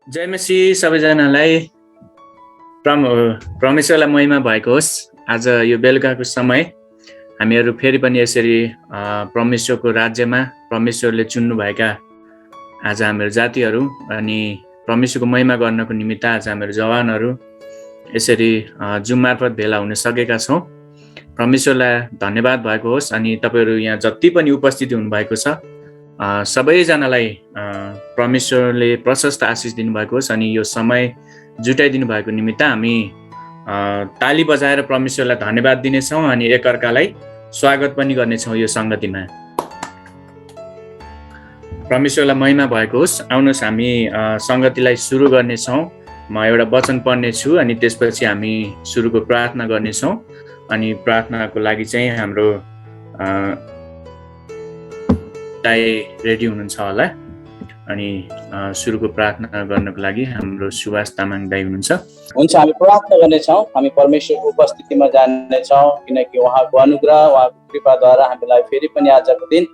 जय मसी सबैजनालाई परमेश्वरलाई महिमा भएको होस्। आज यो बेलुकाको समय हामीहरू फेरि पनि यसरी परमेश्वरको राज्यमा परमेश्वरले चुन्नुभएका आज हामीहरू जातिहरू अनि परमेश्वरको महिमा गर्नको निमित्त आज हामीहरू जवानहरू यसरी जुम मार्फत भेला हुन सकेका छौँ। परमेश्वरलाई धन्यवाद भएको होस्। अनि तपाईहरू यहाँ जति पनि उपस्थिति हुनुभएको छ सबैजनालाई परमेश्वरले प्रशस्त आशिष दिनुभएको होस्। अनि यो समय जुटाइदिनु भएको निमित्त हामी ताली बजाएर परमेश्वरलाई धन्यवाद दिनेछौँ अनि एकअर्कालाई स्वागत पनि गर्नेछौँ यो सङ्गतिमा। परमेश्वरलाई महिमा भएको होस्। आउनुहोस् हामी सङ्गतिलाई सुरु गर्नेछौँ। म एउटा वचन पढ्नेछु अनि त्यसपछि हामी सुरुको प्रार्थना गर्नेछौँ। अनि प्रार्थनाको लागि चाहिँ हाम्रो दाइ रेडी हुनुहुन्छ होला। अनि सुरुको प्रार्थना गर्नको लागि हाम्रो सुभाष तामाङ दाइ हुनुहुन्छ। हामी प्रार्थना गर्नेछौँ। हामी परमेश्वरको उपस्थितिमा जानेछौँ किनकि उहाँको अनुग्रह उहाँको कृपाद्वारा हामीलाई फेरि पनि आजको दिन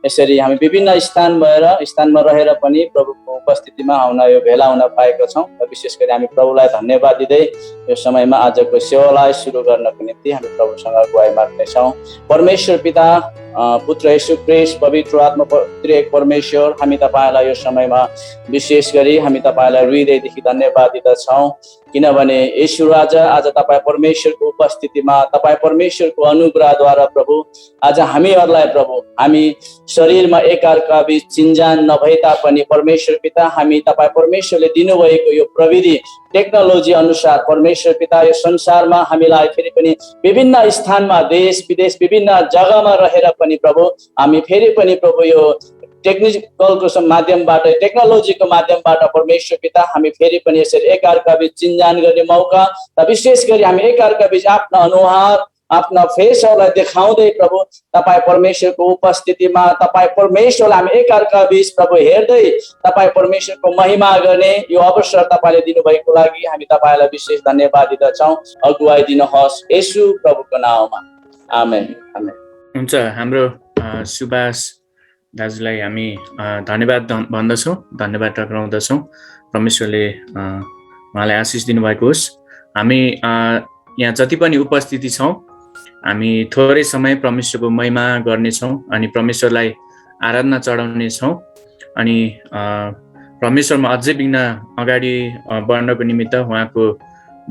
यसरी हामी विभिन्न स्थानमा रहेर पनि प्रभुको उपस्थितिमा यो भेला हुन पाएका छौँ। र विशेष गरी हामी प्रभुलाई धन्यवाद दिँदै यो समयमा आजको सेवालाई सुरु गर्नको निम्ति हामी प्रभुसँग गुहाई माग्नेछौँ। परमेश्वर पिता, पुत्र येशू ख्रीष्ट, पवित्र आत्मा त्रिएक परमेश्वर, हामी तपाईँलाई यो समयमा विशेष गरी हामी तपाईँलाई हृदयदेखि धन्यवाद दिँदछौँ किनभने येशू राजा आज तपाईँ परमेश्वरको उपस्थितिमा तपाईँ परमेश्वरको अनुग्रहद्वारा प्रभु आज हामीहरूलाई प्रभु हामी शरीरमा एकअर्का बीच चिन्जान नभए तापनि परमेश्वर पिता हामी तपाईँ परमेश्वरले दिनुभएको यो प्रविधि टेक्नोलोजी अनुसार परमेश्वर पिता यो संसारमा हामीलाई फेरि पनि विभिन्न स्थानमा देश विदेश विभिन्न जग्गामा रहेर पनि प्रभु हामी फेरि पनि प्रभु यो टेक्निकलको माध्यमबाट टेक्नोलोजीको माध्यमबाट परमेश्वर पिता हामी फेरि पनि यसरी एकअर्का बीच चिन्जान गर्ने मौका र विशेष गरी हामी एकअर्का बीच आफ्नो अनुहार आफ्ना फेसहरूलाई देखाउँदै प्रभु तपाईँ परमेश्वरको उपस्थितिमा तपाईँ परमेश्वरलाई हामी एकअर्का बीच प्रभु हेर्दै तपाईँ परमेश्वरको महिमा गर्ने यो अवसर तपाईँले दिनुभएको लागि हामी तपाईँलाई विशेष धन्यवाद दिँदछौँ। अगुवाई दिनुहोस् येशू प्रभुको नाममा, आमेन आमेन। हुन्छ, हाम्रो सुभाष दाजुलाई हामी धन्यवाद भन्दछौँ, धन्यवाद टक्राउँदछौँ। परमेश्वरले उहाँलाई आशिष दिनुभएको होस्। हामी यहाँ जति पनि उपस्थिति छौँ हामी थोरै समय परमेश्वरको महिमा गर्नेछौँ अनि परमेश्वरलाई आराधना चढाउनेछौँ। अनि परमेश्वरमा अझै बिघ्न अगाडि बढ्नको निमित्त उहाँको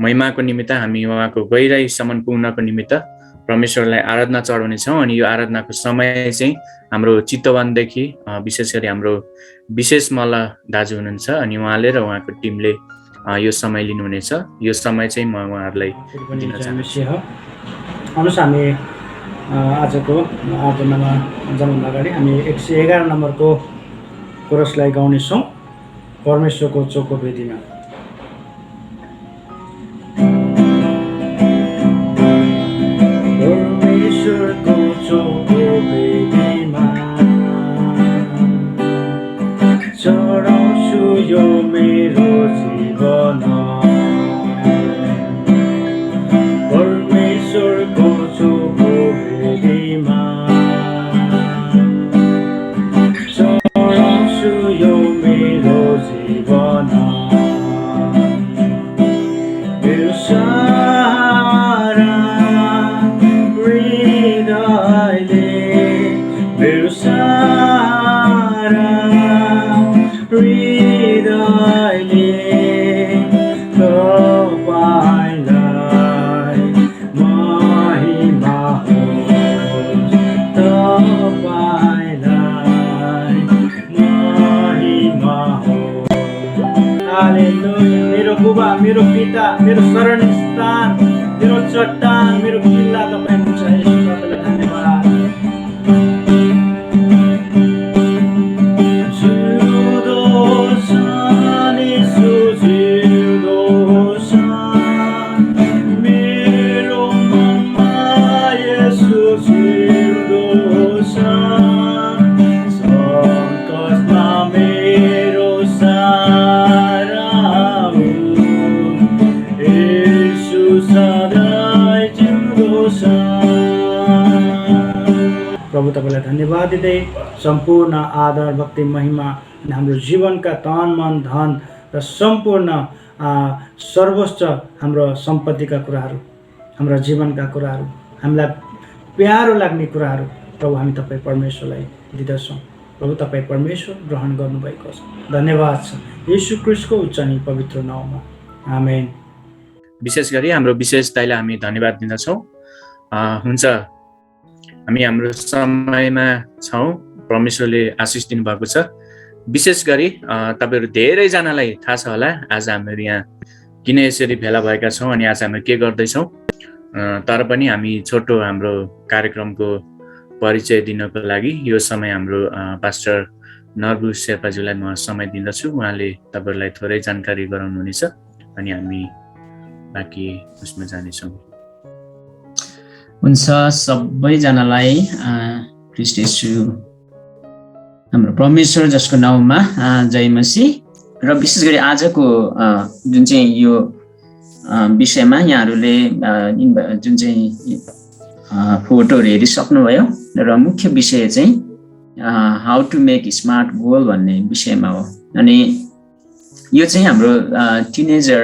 महिमाको निमित्त हामी उहाँको गहिराईसम्म पुग्नको निमित्त परमेश्वरलाई आराधना चढाउनेछौँ। अनि यो आराधनाको समय चाहिँ हाम्रो चितवनदेखि विशेष गरी हाम्रो विशेष मल्ल दाजु हुनुहुन्छ अनि उहाँले र उहाँको टिमले यो समय लिनुहुनेछ। यो समय चाहिँ म उहाँहरूलाई दिन चाहन्छु। आउनुहोस् हामी आजको आराधनामा जानुभन्दा अगाडि हामी 111 नम्बरको कोरसलाई गाउनेछौँ, परमेश्वरको चोखो वेदीमा। परमेश्वरको चोखो वेदीमा चढाउँछु यो मेरो जीवन, परमेश्वरको चोखो वेदीमा चढाउँछु यो मेरो जीवन, मेरो सारा हृदयले, मेरो सारा हृदयले तपाईलाई महिमा होस्, तपाईलाई महिमा होस्। हालेलुया। मेरो बुबा, मेरो पिता, मेरो शरण स्थान, मेरो चट्टान, मेरो किल्ला तपाईँ हुनुहुन्छ। यसो तपाईँलाई धन्यवाद। प्रभु तपाईँलाई धन्यवाद दिँदै सम्पूर्ण आदर भक्ति महिमा हाम्रो जीवनका तन मन धन र सम्पूर्ण सर्वोच्च हाम्रो सम्पत्तिका कुराहरू, हाम्रा जीवनका कुराहरू, हामीलाई प्यारो लाग्ने कुराहरू प्रभु हामी तपाईँ परमेश्वरलाई दिँदछौँ। प्रभु तपाईँ परमेश्वर ग्रहण गर्नुभएको छ। धन्यवाद छ येशू ख्रीष्टको उच्च अनि पवित्र नाममा, आमेन। विशेष गरी हाम्रो विशेष दाइलाई हामी धन्यवाद दिँदछौँ। हुन्छ, हामी हाम्रो समयमा छौँ। परमेश्वरले आशिष दिनुभएको छ। विशेष गरी तपाईँहरू धेरैजनालाई थाहा छ होला आज हामीहरू यहाँ किन यसरी भेला भएका छौँ अनि आज हामी के गर्दैछौँ। तर पनि हामी छोटो हाम्रो कार्यक्रमको परिचय दिनको लागि यो समय हाम्रो पास्टर नरबु शेर्पाज्यूलाई म समय दिँदछु। उहाँले तपाईँहरूलाई थोरै जानकारी गराउनुहुनेछ अनि हामी बाँकी उसमा जानेछौँ। हुन्छ, सबैजनालाई ख्रीष्ट येशू हाम्रो परमेश्वर जसको नाउँमा जय मसीह। र विशेष गरी आजको जुन चाहिँ यो विषयमा यहाँहरूले जुन चाहिँ फोटोहरू हेरिसक्नुभयो र मुख्य विषय चाहिँ how to make smart goal भन्ने विषयमा हो। अनि यो चाहिँ हाम्रो टिनेजर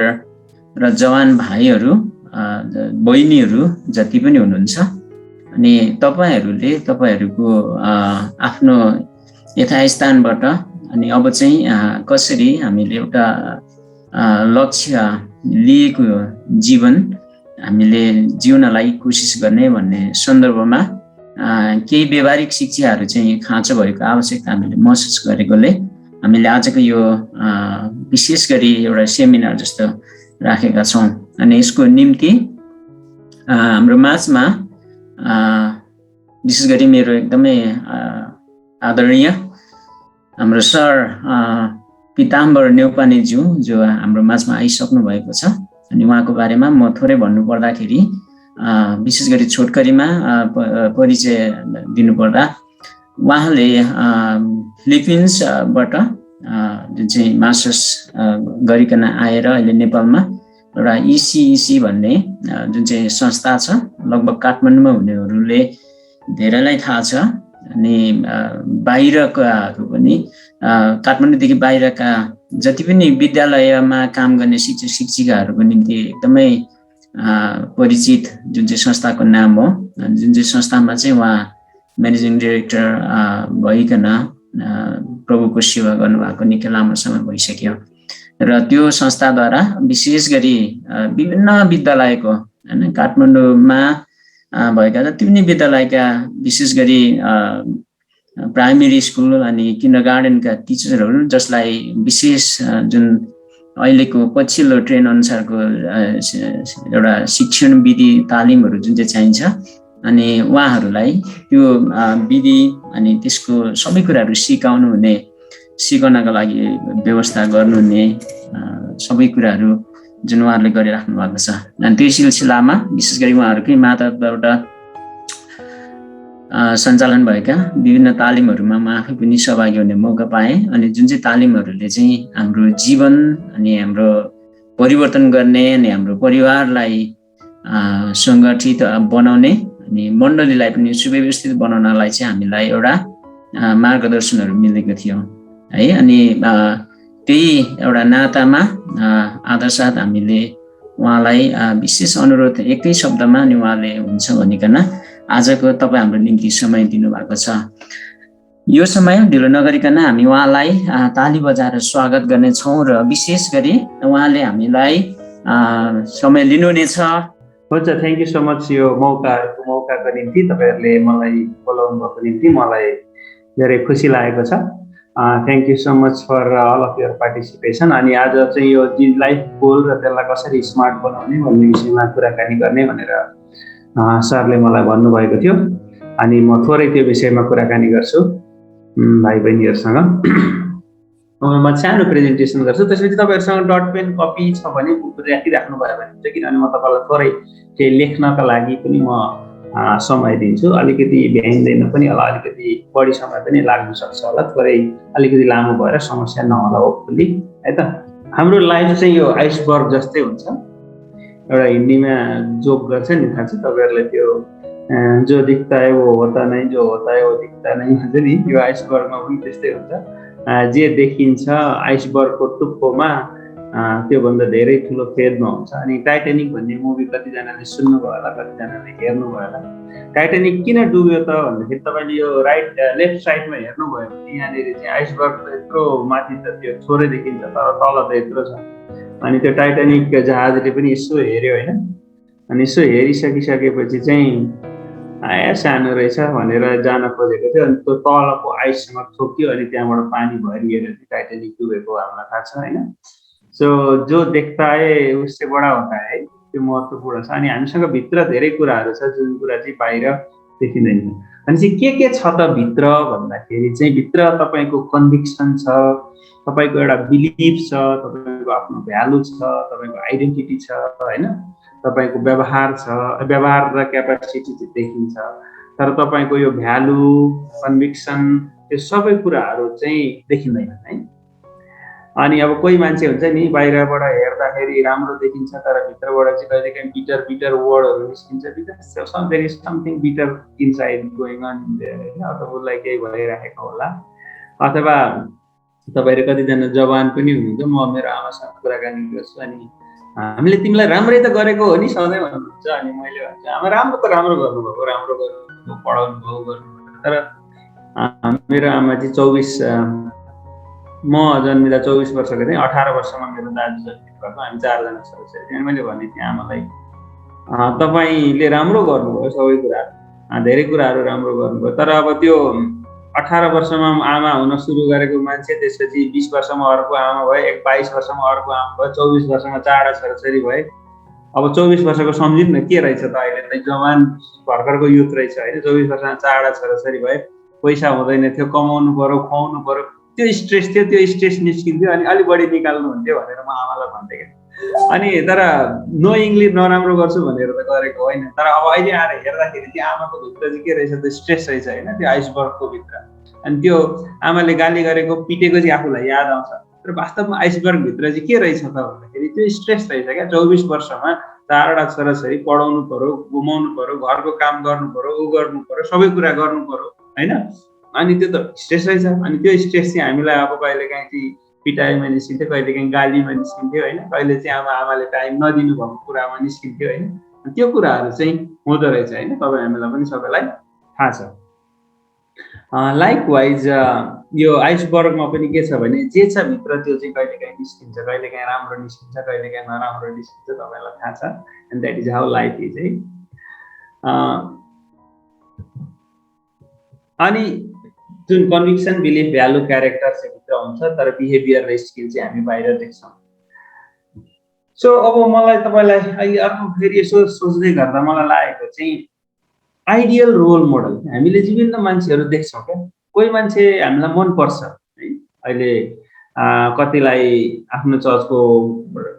र जवान भाइहरू बहिनीहरू जति पनि हुनुहुन्छ अनि तपाईँहरूले तपाईँहरूको आफ्नो यथास्थानबाट अनि अब चाहिँ कसरी हामीले एउटा लक्ष्य लिएको जीवन हामीले जिउनलाई कोसिस गर्ने भन्ने सन्दर्भमा केही व्यवहारिक शिक्षाहरू चाहिँ खाँचो भएको आवश्यकता हामीले महसुस गरेकोले हामीले आजको यो विशेष गरी एउटा सेमिनार जस्तो राखेका छौँ। अनि यसको निम्ति हाम्रो माझमा विशेष गरी मेरो एकदमै आदरणीय हाम्रो सर पिताम्बर न्यौपानेज्यू जो हाम्रो माझमा आइसक्नु भएको छ। अनि उहाँको बारेमा म थोरै भन्नुपर्दाखेरि विशेष गरी छोटकरीमा परिचय दिनुपर्दा उहाँले फिलिपिन्सबाट जुन चाहिँ मास्टर्स गरिकन आएर अहिले नेपालमा एउटा इसिइसी भन्ने जुन चाहिँ संस्था छ, लगभग काठमाडौँमा हुनेहरूले धेरैलाई थाहा छ। अनि बाहिरकाहरू पनि काठमाडौँदेखि बाहिरका जति पनि विद्यालयमा काम गर्ने शिक्षक शिक्षिकाहरूको निम्ति एकदमै परिचित जुन चाहिँ संस्थाको नाम हो, जुन चाहिँ संस्थामा चाहिँ उहाँ म्यानेजिङ डाइरेक्टर भइकन प्रभुको सेवा गर्नुभएको निकै लामो समय भइसक्यो। र त्यो संस्थाद्वारा विशेष गरी विभिन्न विद्यालयको होइन काठमाडौँमा भएका जति पनि विद्यालयका विशेष गरी प्राइमेरी स्कुल अनि किन्डर गार्डनका टिचरहरू जसलाई विशेष जुन अहिलेको पछिल्लो ट्रेन अनुसारको एउटा शिक्षण विधि तालिमहरू जुन चाहिँ चाहिन्छ अनि उहाँहरूलाई त्यो विधि अनि त्यसको सबै कुराहरू सिकाउनका लागि व्यवस्था गर्नुहुने सबै कुराहरू जुन उहाँहरूले गरिराख्नु भएको छ। अनि त्यो सिलसिलामा विशेष गरी उहाँहरूकै मातहतबाट सञ्चालन भएका विभिन्न तालिमहरूमा म आफै पनि सहभागी हुने मौका पाएँ। अनि जुन चाहिँ तालिमहरूले चाहिँ हाम्रो जीवन अनि हाम्रो परिवर्तन गर्ने अनि हाम्रो परिवारलाई सङ्गठित बनाउने अनि मण्डलीलाई पनि सुव्यवस्थित बनाउनलाई चाहिँ हामीलाई एउटा मार्गदर्शनहरू मिलेको थियो है। अनि त्यही एउटा नातामा आदरसाथ हामीले उहाँलाई विशेष अनुरोध एकै शब्दमा अनि उहाँले हुन्छ भनिकन आजको तपाईँ हाम्रो निम्ति समय दिनुभएको छ। यो समय ढिलो नगरिकन हामी उहाँलाई ताली बजाएर स्वागत गर्नेछौँ र विशेष गरी उहाँले हामीलाई समय लिनुहुनेछ। हुन्छ, थ्याङ्क यू सो मच यो मौकाको निम्ति तपाईँहरूले मलाई बोलाउनु भएको निम्ति मलाई धेरै खुसी लागेको छ। Thank you so much for all of your participation. अनि आज चाहिँ यो लाइफ गोल र त्यसलाई कसरी स्मार्ट बनाउने भन्ने विषयमा कुराकानी गर्ने भनेर सरले मलाई भन्नुभएको थियो। अनि म थोरै त्यो विषयमा कुराकानी गर्छु भाइ बहिनीहरूसँग। म सानो प्रेजेन्टेसन गर्छु, त्यसपछि तपाईँहरूसँग डट पेन कपी छ भने राखिराख्नु भयो भने हुन्छ, किनभने म तपाईँलाई थोरै केही लेख्नका लागि पनि म समय दिन्छु। अलिकति भ्याइँदैन पनि होला, अलिकति बढी समय पनि लाग्न सक्छ होला, थोरै अलिकति लामो भएर समस्या नहोला होपफुल्ली है त। हाम्रो लाइफ चाहिँ यो आइसबर्ग जस्तै हुन्छ। एउटा हिन्दीमा जोक गर्छ नि, थाहा छ तपाईँहरूलाई त्यो जो दिखता है वो होता नहीं, जो होता है वो दिखता नहीं भन्छ नि। यो आइसबर्गमा पनि त्यस्तै हुन्छ। जे देखिन्छ आइसबर्गको टुप्पोमा त्योभन्दा धेरै ठुलो फेदमा हुन्छ। अनि टाइटानिक भन्ने मुभी कतिजनाले सुन्नुभयो होला, कतिजनाले हेर्नुभयो होला। टाइटानिक किन डुब्यो त भन्दाखेरि तपाईँले यो लेफ्ट साइडमा हेर्नुभयो भने यहाँनिर चाहिँ आइसबर्ग त यत्रो माथि त त्यो थोरै देखिन्छ, तर तल त यत्रो छ। अनि त्यो टाइटानिक जहाजले पनि यसो हेऱ्यो होइन, अनि यसो हेरिसकिसकेपछि चाहिँ सानो रहेछ भनेर जान खोजेको थियो, अनि त्यो तलको आइससँग ठोक्यो, अनि त्यहाँबाट पानी भरिएर टाइटानिक डुबेको हामीलाई थाहा छ होइन। सो जो देख्दा है उससे बडा होता है, त्यो महत्त्वपूर्ण छ। अनि हामीसँग भित्र धेरै कुराहरू छ जुन कुरा चाहिँ बाहिर देखिँदैन। अनि चाहिँ के छ त भित्र भन्दाखेरि चाहिँ भित्र तपाईँको कन्भिक्सन छ, तपाईँको एउटा बिलिफ छ, तपाईँको आफ्नो भ्यालु छ, तपाईँको आइडेन्टिटी छ होइन, तपाईँको व्यवहार छ, व्यवहार र क्यापासिटी चाहिँ देखिन्छ। तर तपाईँको यो भ्यालु, कन्भिक्सन, त्यो सबै कुराहरू चाहिँ देखिँदैन है। अनि अब कोही मान्छे हुन्छ नि बाहिरबाट हेर्दाखेरि राम्रो देखिन्छ, तर भित्रबाट चाहिँ कहिलेकाहीँ बिटर वर्डहरू निस्किन्छ, because there is something bitter inside going on होइन, अथवा उसलाई केही भइरहेको होला। अथवा तपाईँहरू कतिजना जवान पनि हुनुहुन्छ, म मेरो आमासँग कुराकानी गर्छु, अनि हामीले तिमीलाई राम्रै त गरेको हो नि सधैँ भन्नुहुन्छ। अनि मैले भन्छु आमा राम्रो त राम्रो गर्नुभएको, राम्रो गर्नुभएको, पढाउनु भयो गर्नुभएको। तर मेरो आमा चाहिँ 24 म जन्मिँदा 24 वर्षको थिएँ, 18 वर्षमा मेरो दाजु जन्मिनु भएको, हामी 4 जना छोराछोरी। अनि मैले भनेको थिएँ आमालाई तपाईँले राम्रो गर्नुभयो सबै कुराहरू, धेरै कुराहरू राम्रो गर्नुभयो, तर अब त्यो 18 वर्षमा आमा हुन सुरु गरेको मान्छे त्यसपछि 20 वर्षमा अर्को आमा भयो, 22 वर्षमा अर्को आमा भयो, 24 वर्षमा 4 छोराछोरी भए। अब 24 वर्षको सम्झिनु न के रहेछ त, अहिले त जवान भर्खरको युथ रहेछ होइन। 24 वर्षमा 4 छोराछोरी भए, पैसा हुँदैन थियो, कमाउनु पर्यो, खुवाउनु पर्यो, त्यो स्ट्रेस थियो, त्यो स्ट्रेस निस्किन्थ्यो, अनि अलिक बढी निकाल्नु हुन्थ्यो भनेर म आमालाई भन्थेँ। अनि तर नोइङली नराम्रो गर्छु भनेर त गरेको होइन, तर अब अहिले आएर हेर्दाखेरि त्यो आमाको भित्र चाहिँ के रहेछ त, स्ट्रेस रहेछ होइन, त्यो आइसबर्गको भित्र। अनि त्यो आमाले गाली गरेको पिटेको चाहिँ आफूलाई याद आउँछ, तर वास्तवमा आइसबर्ग भित्र चाहिँ के रहेछ त भन्दाखेरि त्यो स्ट्रेस रहेछ क्या। 24 वर्षमा 4वटा छोराछोरी पढाउनु पर्यो, घुमाउनु पर्यो, घरको काम गर्नु पर्यो, ऊ गर्नु पर्यो, सबै कुरा गर्नु पर्यो होइन। अनि त्यो त स्ट्रेस रहेछ। अनि त्यो स्ट्रेस चाहिँ हामीलाई अब कहिलेकाहीँ चाहिँ पिटाइमा निस्किन्थ्यो, कहिलेकाहीँ गालीमा निस्किन्थ्यो होइन, कहिले चाहिँ आमाले टाइम नदिनु भएको कुरामा निस्किन्थ्यो होइन। त्यो कुराहरू चाहिँ हुँदो रहेछ होइन, तपाईँ हामीलाई पनि सबैलाई थाहा छ। लाइकवाइज यो आइसबर्गमा पनि के छ भने जे छ भित्र त्यो चाहिँ कहिलेकाहीँ निस्किन्छ, कहिलेकाहीँ राम्रो निस्किन्छ, कहिलेकाहीँ नराम्रो निस्किन्छ, तपाईँलाई थाहा छ। And that is how life is है। अनि जुन कन्भिक्सन, बिलिफ, भ्यालु, क्यारेक्टर चाहिँ भित्र हुन्छ, तर बिहेभियर र स्किल चाहिँ हामी बाहिर देख्छौँ। सो अब मलाई तपाईँलाई अहिले अर्को फेरि यसो सोच्दै गर्दा मलाई लागेको चाहिँ आइडियल रोल मोडल हामीले विभिन्न मान्छेहरू देख्छौँ क्या। कोही मान्छे हामीलाई मनपर्छ है, अहिले कतिलाई आफ्नो चर्चको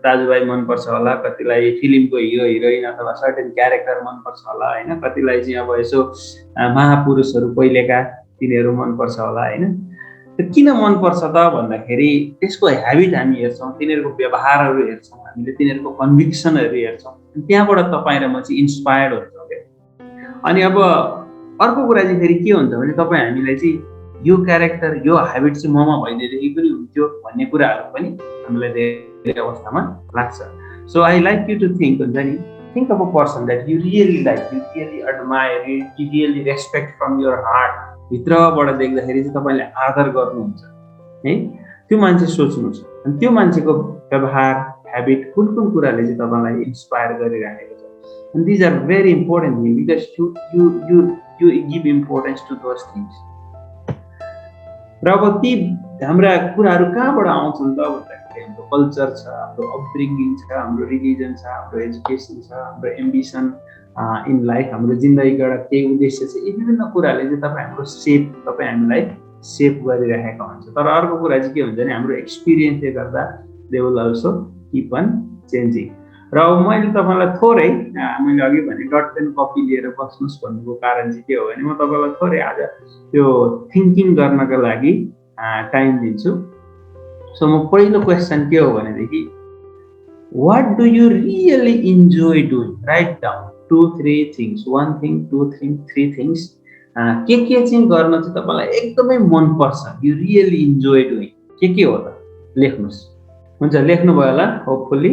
दाजुभाइ मनपर्छ होला, कतिलाई फिल्मको हिरो हिरोइन अथवा सर्टेन क्यारेक्टर मनपर्छ होला होइन, कतिलाई चाहिँ अब यसो महापुरुषहरू पहिलेका तिनीहरू मनपर्छ होला होइन। किन मनपर्छ त भन्दाखेरि त्यसको ह्याबिट हामी हेर्छौँ, तिनीहरूको व्यवहारहरू हेर्छौँ, हामीले तिनीहरूको कन्भिक्सनहरू हेर्छौँ, त्यहाँबाट तपाईँ र म चाहिँ इन्सपायर्ड हुन्छौँ क्या। अनि अब अर्को कुरा चाहिँ फेरि के हुन्छ भने तपाईँ हामीलाई चाहिँ यो क्यारेक्टर, यो ह्याबिट चाहिँ ममा भइदिएदेखि पनि हुन्थ्यो भन्ने कुराहरू पनि हामीलाई धेरै अवस्थामा लाग्छ। So I like you to think हुन्छ नि, think of a person that you really like, you really admire, you really respect from your heart. भित्रबाट देख्दाखेरि चाहिँ तपाईँले आदर गर्नुहुन्छ है, त्यो मान्छे सोच्नुहोस्। अनि त्यो मान्छेको व्यवहार, ह्याबिट, कुन कुन कुराले चाहिँ तपाईँलाई इन्सपायर गरिराखेको छ। And these are very important things because you give importance to those things. र अब ती हाम्रा कुराहरू कहाँबाट आउँछन् त भन्दाखेरि हाम्रो कल्चर छ, हाम्रो अपब्रिङ्गिङ छ, हाम्रो रिलिजन छ, हाम्रो एजुकेसन छ, हाम्रो एम्बिसन इन लाइफ, हाम्रो जिन्दगीको एउटा केही उद्देश्य छ। यी विभिन्न कुराले चाहिँ तपाईँ हामीलाई सेप गरिरहेका हुन्छ। तर अर्को कुरा चाहिँ के हुन्छ भने हाम्रो एक्सपिरियन्सले गर्दा they will also keep on changing. र अब मैले तपाईँलाई थोरै मैले अघि भने डट पेन कपी लिएर बस्नुहोस् भन्नुको कारण चाहिँ के हो भने म तपाईँलाई थोरै आज त्यो थिङ्किङ गर्नको लागि टाइम दिन्छु। सो म पहिलो क्वेसन के हो भनेदेखि what do you really enjoy doing? Write down 2-3 things, 1 thing, 2 thing, 3 things. के चाहिँ गर्न चाहिँ तपाईँलाई एकदमै मनपर्छ, यु रियली इन्जोय डुइङ, के हो त लेख्नुहोस्। हुन्छ, लेख्नुभयो होला होपफुल्ली।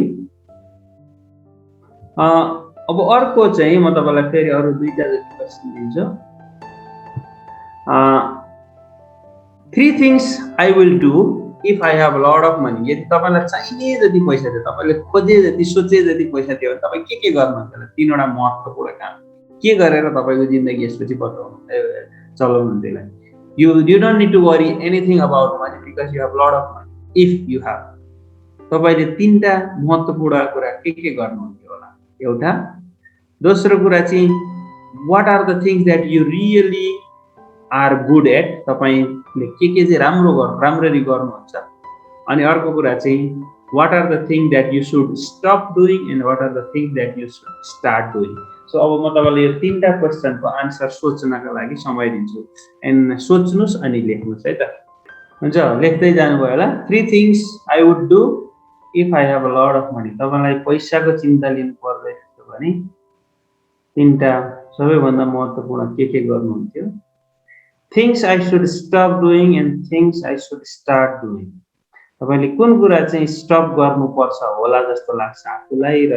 अब अर्को चाहिँ म तपाईँलाई फेरि अरू 2टा जति क्वेसन दिन्छु। 3 things I will do if I have a lot of money। यदि तपाईँलाई चाहिने जति पैसा थियो, तपाईँले खोजे जति सोचे जति पैसा थियो भने तपाईँ के गर्नुहुन्छ? 3वटा महत्त्वपूर्ण काम के गरेर तपाईँको जिन्दगी यसपछि चलाउनुहुन्छ त्यसलाई? You don't need to worry anything about money because you have a lot of money if you have। तपाईले 3टा महत्त्वपूर्ण कुरा के गर्नुहुन्थ्यो होला? एउटा, दोस्रो कुरा चाहिँ what are the things that you really are good at, तपाईले के चाहिँ राम्ररी गर्नुहुन्छ। अनि अर्को कुरा चाहिँ what are the things that you should stop doing and what are the things that you should start doing। So अब म तपाईँलाई यो 3टा क्वेसनको आन्सर सोच्नका लागि समय दिन्छु, एन्ड सोच्नुस् अनि लेख्नुस् है त। हुन्छ, लेख्दै जानुभयो होला। 3 things I would do if I have a lot of money। तपाईँलाई पैसाको चिन्ता लिनु पर्दैन भने 3टा सबैभन्दा महत्त्वपूर्ण के गर्नुहुन्थ्यो? Things I should stop doing and things I should start doing। तपाईले कुन कुरा चाहिँ स्टप गर्नुपर्छ होला जस्तो लाग्छ आफूलाई, र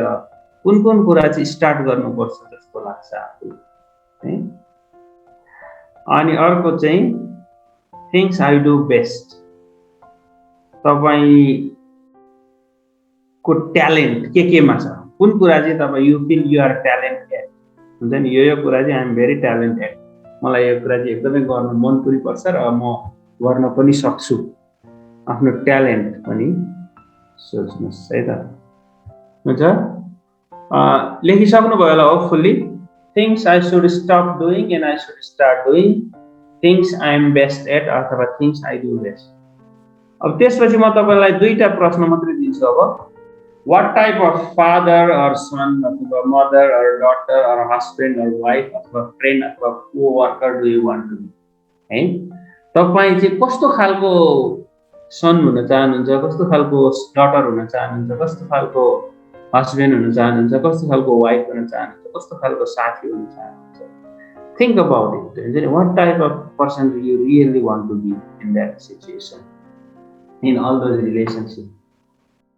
कुन कुरा चाहिँ स्टार्ट गर्नुपर्छ जस्तो लाग्छ आफूलाई है। अनि अर्को चाहिँ things I do best। तपाईको ट्यालेन्ट केमा छ, कुन कुरा चाहिँ तपाईँ you feel you are talented हुन्छ नि, यो कुरा चाहिँ आइ एम भेरी ट्यालेन्टेड, मलाई यो कुरा चाहिँ एकदमै गर्न मन पनि पर्छ र म गर्न पनि सक्छु। आफ्नो ट्यालेन्ट पनि सोच्नुहोस् है त। हुन्छ, लेखिसक्नुभयो होला hopefully. Things I should stop doing and I should start doing, things I am best at अथवा थिङ्स आई डु बेस्ट। अब त्यसपछि म तपाईँलाई 2टा प्रश्न मात्रै दिन्छु। अब what type of father or son अथवा mother or daughter or husband or wife अथवा friend अथवा co-worker do you want to be है? तपाईँ चाहिँ कस्तो खालको सन हुन चाहनुहुन्छ, कस्तो खालको डटर हुन चाहनुहुन्छ, कस्तो खालको हस्बेन्ड हुन चाहनुहुन्छ, कस्तो खालको वाइफ हुन चाहनुहुन्छ, कस्तो खालको साथी हुन चाहनुहुन्छ? Think about it. what type of person do you really want to be in that situation, in all those relationships?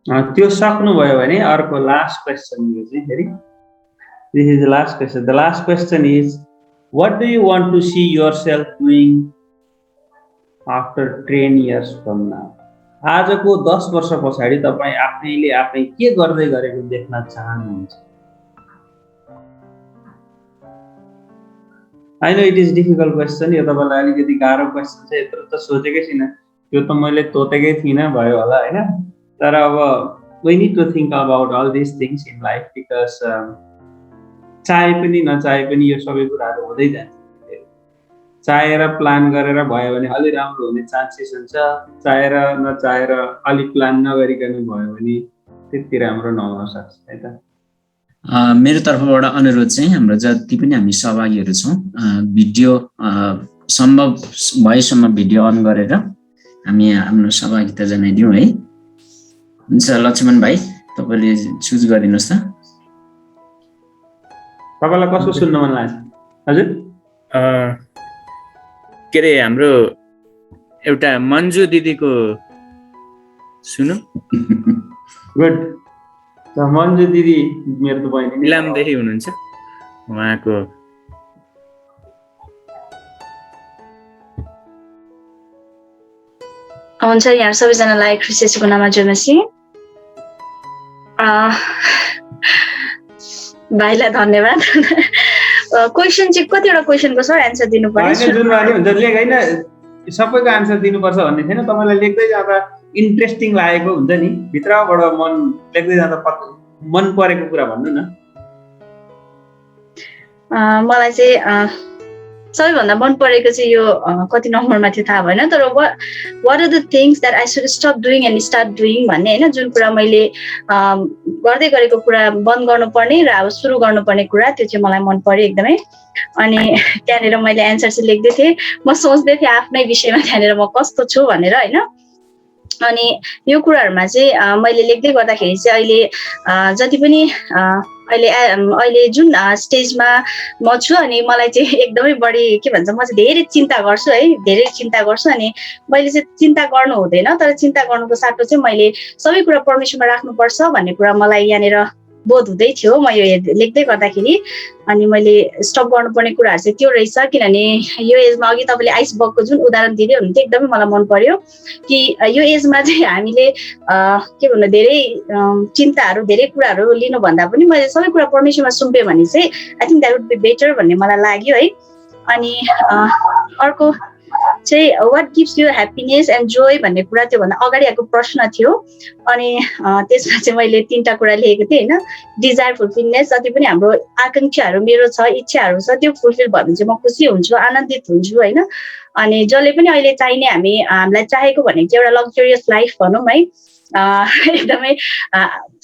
त्यो सक्नुभयो भने अर्को लास्ट क्वेसन यो चाहिँ फेरि this is the last question. The last question is what do you want to see yourself doing after 10 years from now? आजको 10 वर्ष पछाडि तपाईँ आफैले आफै के गर्दै गरेको देख्न चाहनुहुन्छ? I know it is difficult question, यो तपाईँलाई अलिकति गाह्रो क्वेसन छ, यत्रो त सोचेकै छैन, त्यो त मैले तोतेकै थिइनँ भयो होला होइन। तर अब we need to think about all these things in life because चाहे पनि नचाहे पनि यो सबै कुराहरू हुँदै जान्छ। चाहेर प्लान गरेर भयो भने अलि राम्रो हुने चान्सेस हुन्छ, चाहेर नचाहेर अलि प्लान नगरिकन भयो भने त्यति राम्रो नहुन सक्छ है त। मेरो तर्फबाट अनुरोध चाहिँ हाम्रो जति पनि हामी सहभागीहरू छौँ, भिडियो सम्भव भएसम्म भिडियो अन गरेर हामी आफ्नो सहभागिता जनाइदिउँ है। हुन्छ, लक्ष्मण भाइ तपाईँले चुज गरिदिनुहोस् त। तपाईँलाई कसो सुन्न मन लाग्छ? हजुर, के अरे हाम्रो एउटा मन्जु दिदीको सुनु। गुड, मन्जु दिदी मेरो त बहिनी इलामदेखि हुनुहुन्छ, उहाँको हुन्छ। यहाँ सबैजनालाई ख्रीष्ट येशूको नाममा जय मसीह। भाइलाई धन्यवाद। क्वेसन चाहिँ कतिवटा क्वेसनको सर एन्सर दिनुपर्ने? होइन, सबैको आन्सर दिनुपर्छ भन्ने छैन। तपाईँलाई लेख्दै जाँदा इन्ट्रेस्टिङ लागेको हुन्छ नि, भित्रबाट मन लेख्दै जाँदा मन परेको कुरा भन्नु न। मलाई चाहिँ सबैभन्दा मन परेको चाहिँ यो कति नम्बरमा थियो थाहा भएन, तर what are the things that I should stop doing and start doing भन्ने होइन, जुन कुरा मैले गर्दै गरेको कुरा बन्द गर्नुपर्ने र अब सुरु गर्नुपर्ने कुरा, त्यो चाहिँ मलाई मन पर्यो एकदमै। अनि त्यहाँनिर मैले एन्सर चाहिँ लेख्दै थिएँ, म सोच्दै थिएँ आफ्नै विषयमा त्यहाँनिर म कस्तो छु भनेर होइन। अनि यो कुराहरूमा चाहिँ मैले लेख्दै गर्दाखेरि चाहिँ अहिले जति पनि अहिले जुन स्टेजमा म छु अनि मलाई चाहिँ एकदमै बढी के भन्छ म चाहिँ धेरै चिन्ता गर्छु है, धेरै चिन्ता गर्छु। अनि मैले चाहिँ चिन्ता गर्नु हुँदैन, तर चिन्ता गर्नुको साटो चाहिँ मैले सबै कुरा परमेश्वरमा राख्नुपर्छ भन्ने कुरा मलाई यहाँनिर बोध हुँदै थियो म यो लेख्दै गर्दाखेरि। अनि मैले स्टप गर्नुपर्ने कुराहरू चाहिँ त्यो रहेछ, किनभने यो एजमा अघि तपाईँले आइस बगको जुन उदाहरण दिँदै हुनुहुन्थ्यो एकदमै मलाई मन पर्यो कि यो एजमा चाहिँ हामीले के भन्नु धेरै चिन्ताहरू धेरै कुराहरू लिनुभन्दा पनि मैले सबै कुरा परमेश्वरमा सुम्पेँ भने चाहिँ I think that would be better भन्ने मलाई लाग्यो है। अनि अर्को चाहिँ what gives you happiness and joy भन्ने कुरा त्योभन्दा अगाडि आएको प्रश्न थियो। अनि त्यसमा चाहिँ मैले 3टा कुरा लेखेको थिएँ होइन। डिजायर फुलफिलनेस, जति पनि हाम्रो आकाङ्क्षाहरू मेरो छ, इच्छाहरू छ, त्यो फुलफिल भयो भने चाहिँ म खुसी हुन्छु, आनन्दित हुन्छु होइन। अनि जसले पनि अहिले चाहिने हामीलाई चाहेको भनेको चाहिँ एउटा लग्जरियस लाइफ भनौँ है, एकदमै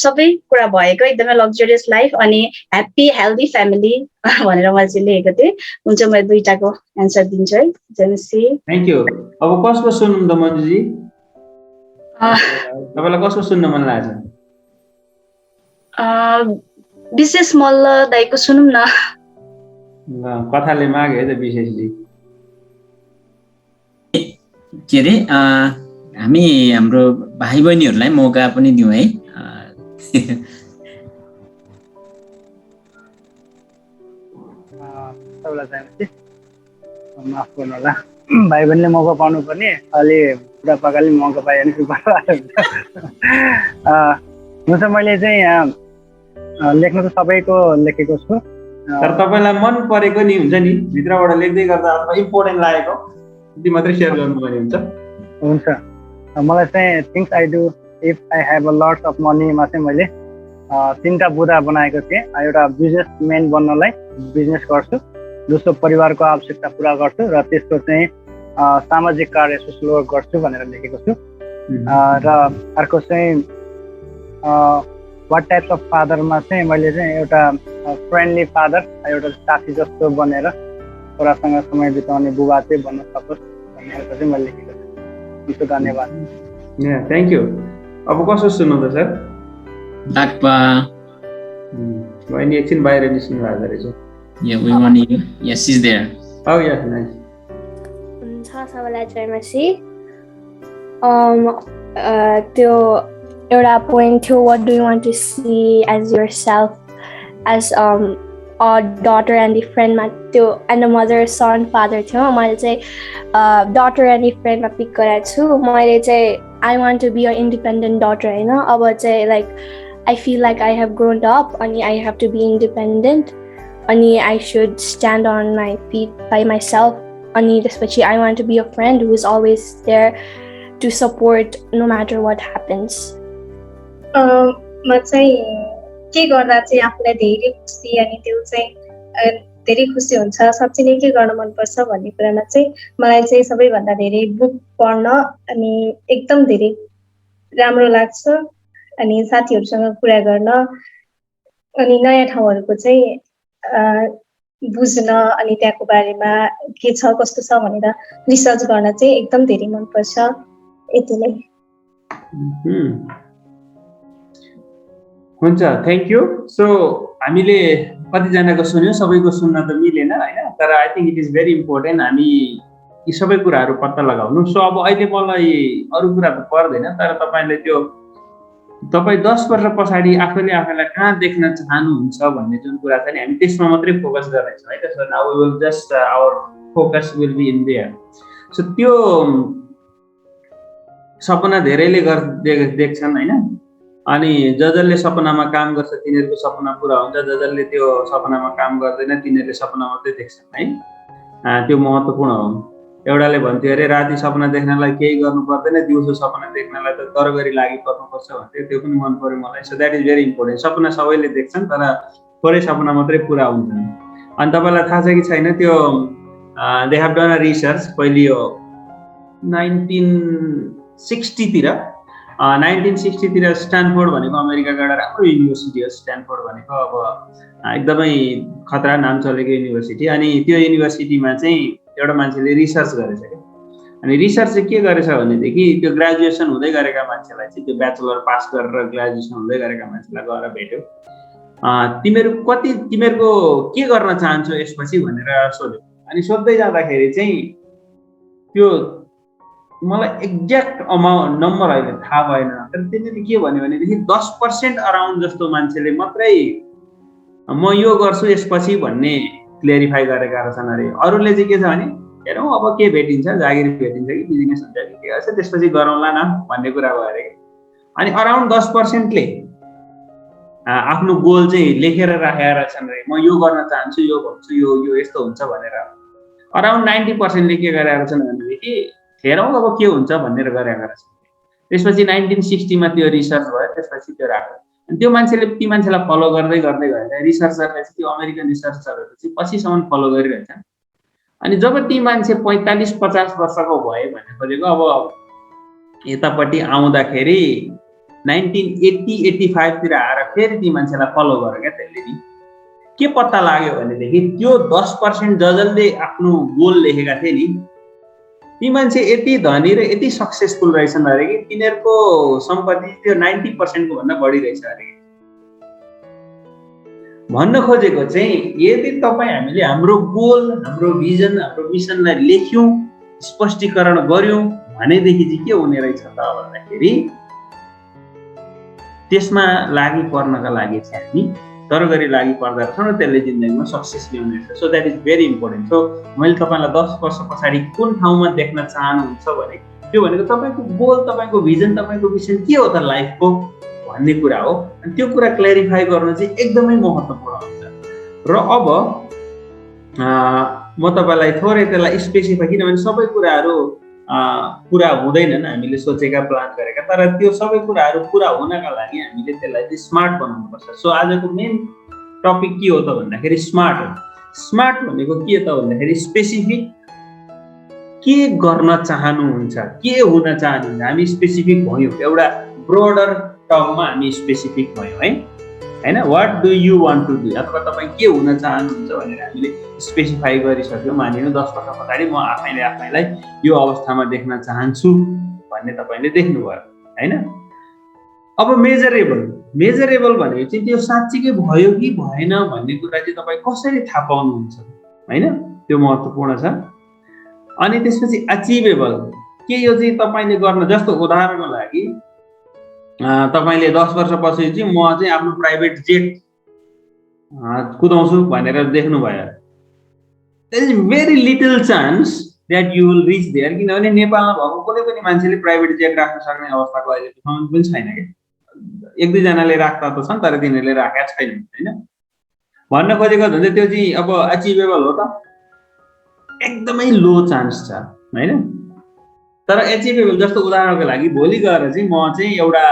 सबै कुरा भएको एकदमै लग्जरियस लाइफ अनि ह्याप्पी हेल्दी फ्यामिली भनेर मैले चाहिँ लेखेको थिएँ। हुन्छ मैले 2टाको एन्सर दिन्छु है। जेनेसी थ्याङ्क यू। अब कसको सुन्नु त मन्जुजी? तपाईँलाई कसको सुन्न मन लाग्छ? विशेष मल्ल दाइको सुनौँ न। कथाले माग्यो है त विशेषजी। के अरे हामी हाम्रो भाइ बहिनीहरूलाई मौका पनि दिउँ है। सबैलाई चाहिन्छ माफ गर्नु होला, भाइ बहिनीले मौका पाउनु पर्ने, अलि बुढापाकाले मौका पायो भने हुन्छ। मैले चाहिँ यहाँ लेख्नु त सबैको लेखेको छु, तर तपाईँलाई मन परेको नि हुन्छ नि भित्रबाट लेख्दै गर्दा अथवा इम्पोर्टेन्ट लागेको त्यति मात्रै सेयर गर्नुपर्ने हुन्छ। हुन्छ। मलाई चाहिँ things I do if I have a lots of मनीमा चाहिँ मैले 3टा बुँदा बनाएको थिएँ। एउटा बिजनेसम्यान बन्नलाई बिजनेस गर्छु, दोस्रो परिवारको आवश्यकता पुरा गर्छु, र तेस्रो चाहिँ सामाजिक कार्य सोसल वर्क गर्छु भनेर लेखेको छु। र अर्को चाहिँ वाट टाइप्स अफ फादरमा चाहिँ मैले चाहिँ एउटा फ्रेन्डली फादर, एउटा साथी जस्तो बनेर छोरासँग समय बिताउने बुबा चाहिँ बन्न सकोस् भनेर चाहिँ मैले लेखेको छु। हुन्छ, धन्यवाद। Thank you. अब कसो सुन्नु सर? लाक्पा बहिनी एकछिन बाहिर निस्किनु भएको रहेछ। Yeah, we want you. Yes, she's there. Oh yeah, nice. सबैलाई जय मसीह। त्यो एउटा पोइन्ट थियो, what do you want to see as yourself as a daughter and a friend मा त्यो and a mother son father थियो। मैले चाहिँ daughter and a friend मा पिक गरेको छु। मैले चाहिँ I want to be an independent daughter होइन। अब चाहिँ like I feel like I have grown up and I have to be independent and I should stand on my feet by myself. And त्यसपछि I want to be a friend who is always there to support no matter what happens. म चाहिँ के गर्दा चाहिँ आफूलाई धेरै खुसी अनि त्यो चाहिँ धेरै खुसी हुन्छ, साँच्चै नै के गर्न मनपर्छ भन्ने कुरामा चाहिँ मलाई चाहिँ सबैभन्दा धेरै बुक पढ्न अनि एकदम धेरै राम्रो लाग्छ अनि साथीहरूसँग कुरा गर्न अनि नयाँ ठाउँहरूको चाहिँ बुझ्न अनि त्यहाँको बारेमा के छ कस्तो छ भनेर रिसर्च गर्न चाहिँ एकदम धेरै मनपर्छ। यति नै हुन्छ, थ्याङ्क यू। सो हामीले कतिजनाको सुन्यो, सबैको सुन्न त मिलेन होइन, तर I think it is very important हामी यी सबै कुराहरू पत्ता लगाउनु। सो अब अहिले मलाई अरू कुरा त पर्दैन, तर तपाईँले त्यो तपाईँ 10 वर्ष पछाडि आफैलाई कहाँ देख्न चाहनुहुन्छ भन्ने जुन कुरा छ नि हामी त्यसमा मात्रै फोकस गर्नेछौँ है त। So now we will just our focus will be in there. So त्यो सपना धेरैले देख्छन् होइन, अनि जसले सपनामा काम गर्छ तिनीहरूको सपना पुरा हुन्छ, जसले त्यो सपनामा काम गर्दैन तिनीहरूले सपना मात्रै देख्छन् है। त्यो महत्त्वपूर्ण हो। एउटाले भन्थ्यो अरे राति सपना देख्नलाई केही गर्नु पर्दैन, दिउँसो सपना देख्नलाई त तरगरी लागि पर्नुपर्छ भन्थ्यो। त्यो पनि मन पर्यो मलाई। So that is very important. सपना सबैले देख्छन् तर थोरै सपना मात्रै पुरा हुन्छन्। अनि तपाईँलाई थाहा छ कि छैन त्यो they have done a research पहिले यो 1960 तिर स्ट्यानफोर्ड भनेको अमेरिकाको एउटा राम्रो युनिभर्सिटी हो। स्ट्यानफोर्ड भनेको अब एकदमै खतरा नाम चलेको युनिभर्सिटी। अनि त्यो युनिभर्सिटीमा चाहिँ एउटा मान्छेले रिसर्च गरेछ क्या, अनि रिसर्च चाहिँ के गरेछ भनेदेखि त्यो ग्रेजुएसन हुँदै गरेका मान्छेलाई चाहिँ त्यो ब्याचलर पास गरेर ग्रेजुएसन हुँदै गरेका मान्छेलाई गएर भेट्यो, तिमीहरूको के गर्न चाहन्छौ यसपछि भनेर सोध्यो। अनि सोध्दै जाँदाखेरि चाहिँ त्यो मलाई एक्ज्याक्ट अमाउन्ट नम्बर अहिले थाहा भएन, तर तिनीहरूले के भन्यो भनेदेखि 10% अराउन्ड जस्तो मान्छेले मात्रै म यो गर्छु यसपछि भन्ने क्लियरिफाई गरेका रहेछन् अरे। अरूले चाहिँ के छ भने हेरौँ अब के भेटिन्छ, जागिर भेटिन्छ कि बिजनेस हुन्छ कि के गर्छ त्यसपछि गरौँला न भन्ने कुरा भयो अरे। अनि अराउन्ड 10%ले आफ्नो गोल चाहिँ लेखेर राखेका रहेछन् अरे, म यो गर्न चाहन्छु, यो भन्छु, यो यस्तो हुन्छ भनेर। अराउन्ड 90%ले के गरेका रहेछन् भनेदेखि हेरौँ अब के हुन्छ भनेर गरेका रहेछन्। त्यसपछि 1960मा त्यो रिसर्च भयो, त्यसपछि त्यो राख्यो। अनि त्यो ती मान्छेलाई फलो गर्दै गर्दै गएर रिसर्चरले चाहिँ त्यो अमेरिकन रिसर्चरहरू चाहिँ पछिसम्म फलो गरिरहेछन्। अनि जब ती मान्छे 45-50 वर्षको भए भने खोजेको अब यतापट्टि आउँदाखेरि 1980-85 तिर आएर फेरि ती मान्छेलाई फलो गर्यो क्या त्यसले नि। के पत्ता लाग्यो भनेदेखि त्यो 10% जसले आफ्नो गोल लेखेका थिए नि ती मान्छे यति धनी र यति सक्सेसफुल रहेछन् अरे कि तिनीहरूको सम्पत्ति त्यो 90% को भन्दा बढी रहेछ अरे। भन्न खोजेको चाहिँ यदि हामीले हाम्रो गोल, हाम्रो भिजन, हाम्रो मिसनलाई लेख्यौँ, स्पष्टीकरण गर्यौँ भनेदेखि चाहिँ के हुने रहेछ त भन्दाखेरि त्यसमा लागि पर्नका लागि चाहिँ हामी तरगरी लागि पर्दा रहेछौँ र त्यसले जिन्दगीमा सक्सेस ल्याउने रहेछ। So that is very important. So मैले तपाईँलाई 10 वर्ष पछाडि कुन ठाउँमा देख्न चाहनुहुन्छ भने त्यो भनेको तपाईँको गोल, तपाईँको भिजन, तपाईँको मिसन के हो त लाइफको भन्ने कुरा हो। अनि त्यो कुरा क्ल्यारिफाई गर्नु चाहिँ एकदमै महत्त्वपूर्ण हुन्छ। र अब म तपाईँलाई थोरै त्यसलाई स्पेसिफाई, किनभने सबै कुराहरू पुरा हुँदैनन् हामीले सोचेका प्लान गरेका, तर त्यो सबै कुराहरू पुरा हुनका लागि हामीले त्यसलाई चाहिँ स्मार्ट बनाउनुपर्छ। सो आजको मेन टपिक के हो त भन्दाखेरि स्मार्ट हो। स्मार्ट भनेको के त भन्दाखेरि स्पेसिफिक के गर्न चाहनुहुन्छ, के हुन चाहनुहुन्छ। हामी स्पेसिफिक भयौँ, एउटा ब्रोडर टर्ममा हामी स्पेसिफिक भयौँ है, हैन। What do you want to do, अथवा तपाईँ के हुन चाहनुहुन्छ भनेर हामीले स्पेसिफाई गरिसक्यौँ। मानिनु 10 वर्ष पछाडि म आफैलाई यो अवस्थामा देख्न चाहन्छु भन्ने तपाईँले देख्नुभयो हैन। अब मेजरेबल भनेको चाहिँ त्यो साँच्चीकै भयो कि भएन भन्ने कुरा चाहिँ तपाईँ कसरी थाहा पाउनुहुन्छ हैन, त्यो महत्त्वपूर्ण छ। अनि त्यसपछि अचिभेबल के, यो चाहिँ तपाईँले गर्न, जस्तो उदाहरणको लागि तपाईँले 10 वर्षपछि चाहिँ म चाहिँ आफ्नो प्राइभेट जेट कुदाउँछु भनेर देख्नुभयो, there is very little chance that you will reach there. किनभने नेपालमा भएको कुनै पनि मान्छेले प्राइभेट जेट राख्न सक्ने अवस्थाको अहिलेसम्म पनि छैन क्या। 1-2जनाले राख्दा त छन्, तर तिनीहरूले राखेका छैनन् हैन। भन्न खोजेको भने त्यो चाहिँ अब अचिभेबल हो त, एकदमै लो चान्स छ हैन। तर एचिभेबल, जस्तो उदाहरणको लागि भोलि गएर चाहिँ म चाहिँ एउटा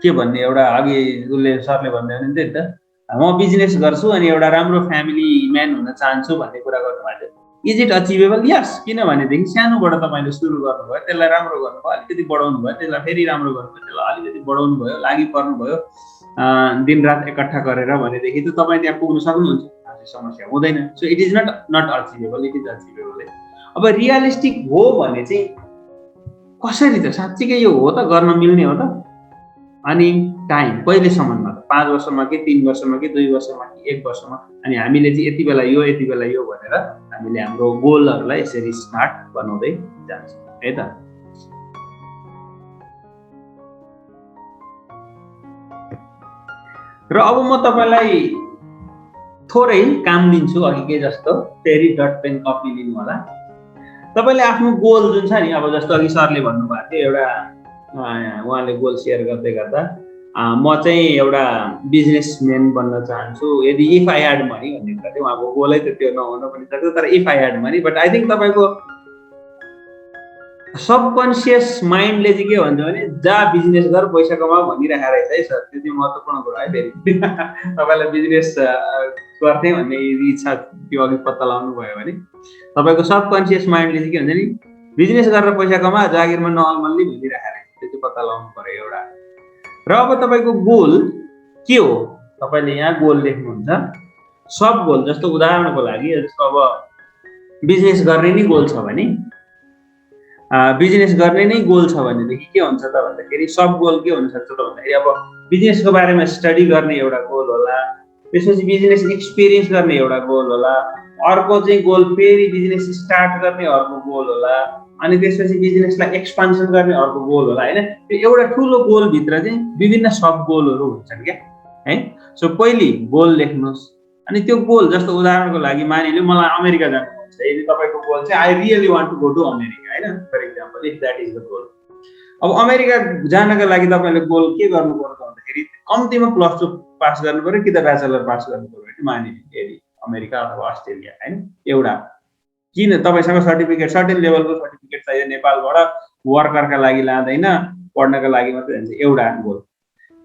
के भन्ने, एउटा अघि उसले सरले भन्दै हुनुहुन्थ्यो नि त, म बिजनेस गर्छु अनि एउटा राम्रो फ्यामिली म्यान हुन चाहन्छु भन्ने कुरा गर्नुभएको थियो। Is it achievable? यस। किनभनेदेखि सानोबाट तपाईँले सुरु गर्नुभयो, त्यसलाई राम्रो गर्नुभयो, अलिकति बढाउनु भयो, त्यसलाई फेरि राम्रो गर्नुभयो, त्यसलाई अलिकति बढाउनु भयो, लागि पर्नुभयो दिनरात एकट्ठा गरेर भनेदेखि त तपाईँ त्यहाँ पुग्नु सक्नुहुन्छ, समस्या हुँदैन। So it is not achievable, it is achievable. अब रियलिस्टिक हो भने चाहिँ कसरी त साँच्चीकै यो हो त, गर्न मिल्ने हो त। अनि टाइम कहिलेसम्ममा, 5 वर्षमा कि 3 वर्षमा कि 2 वर्षमा कि 1 वर्षमा। अनि हामीले चाहिँ यति बेला यो भनेर हामीले हाम्रो गोलहरूलाई यसरी स्मार्ट बनाउँदै जान्छौँ है त। र अब म तपाईँलाई थोरै काम दिन्छु अघिकै जस्तो, फेरि डट पेन कपी लिनु होला। तपाईँले आफ्नो गोल जुन छ नि, अब जस्तो अघि सरले भन्नुभएको थियो एउटा उहाँले गोल सेयर गर्दै गर्दा म चाहिँ एउटा बिजनेसम्यान बन्न चाहन्छु, यदि इफ आई ह्याड मनी भन्ने कुरा थियो। उहाँको गोलै त त्यो नहुन पनि सक्छ, तर if I had money. But I think तपाईँको सबकन्सियस माइन्डले चाहिँ के भन्छ भने जा बिजनेस गर, पैसा कमा भनिरहेको रहेछ है सर। त्यो चाहिँ महत्त्वपूर्ण कुरा है। फेरि तपाईँलाई बिजनेस गर्थे भन्ने इच्छा त्यो अघि पत्ता लगाउनु भयो भने तपाईँको सबकन्सियस माइन्डले चाहिँ के भन्छ नि, बिजनेस गरेर पैसा कमा, जागिरमा नअल्मल्ने भनिरहेको रहेछ। त्यो चाहिँ पत्ता लगाउनु पर्यो एउटा। र अब तपाईँको गोल के हो, तपाईँले यहाँ गोल लेख्नुहुन्छ। सब गोल, जस्तो उदाहरणको लागि जस्तो अब बिजनेस गर्ने नै गोल छ भने भनेदेखि के हुन्छ त भन्दाखेरि सब गोल के हुनसक्छ त भन्दाखेरि अब बिजनेसको बारेमा स्टडी गर्ने एउटा गोल होला, त्यसपछि बिजनेस एक्सपिरियन्स गर्ने एउटा गोल होला, अर्को चाहिँ गोल फेरि बिजनेस स्टार्ट गर्ने अर्को गोल होला, अनि त्यसपछि बिजनेसलाई एक्सपान्सन गर्ने अर्को गोल होला हैन। त्यो एउटा ठुलो गोल भित्र चाहिँ विभिन्न सब गोलहरू हुन्छन् क्या है। सो पहिली गोल लेख्नुहोस्, अनि त्यो गोल जस्तो उदाहरणको लागि मानिलियो मलाई अमेरिका जानु मन छ, यदि तपाईको गोल चाहिँ I really want to go to America हैन, for example if that is the goal. अब अमेरिका जानका लागि तपाईले गोल के गर्नु पर्छ भन्दाखेरि कम्तीमा +2 पास गर्नु पर्यो कि त ब्याचलर पास गर्नु पर्यो हैन, मानिलियो यदि अमेरिका अथवा अस्ट्रेलिया हैन। एउटा किन तपाईसँग सर्टिफिकेट सर्टेन लेभलको सर्टिफिकेट चाहियो, नेपालबाट वर्करका लागि लाँदैन, पढ्नका लागि मात्रै हुन्छ, एउटा गोल।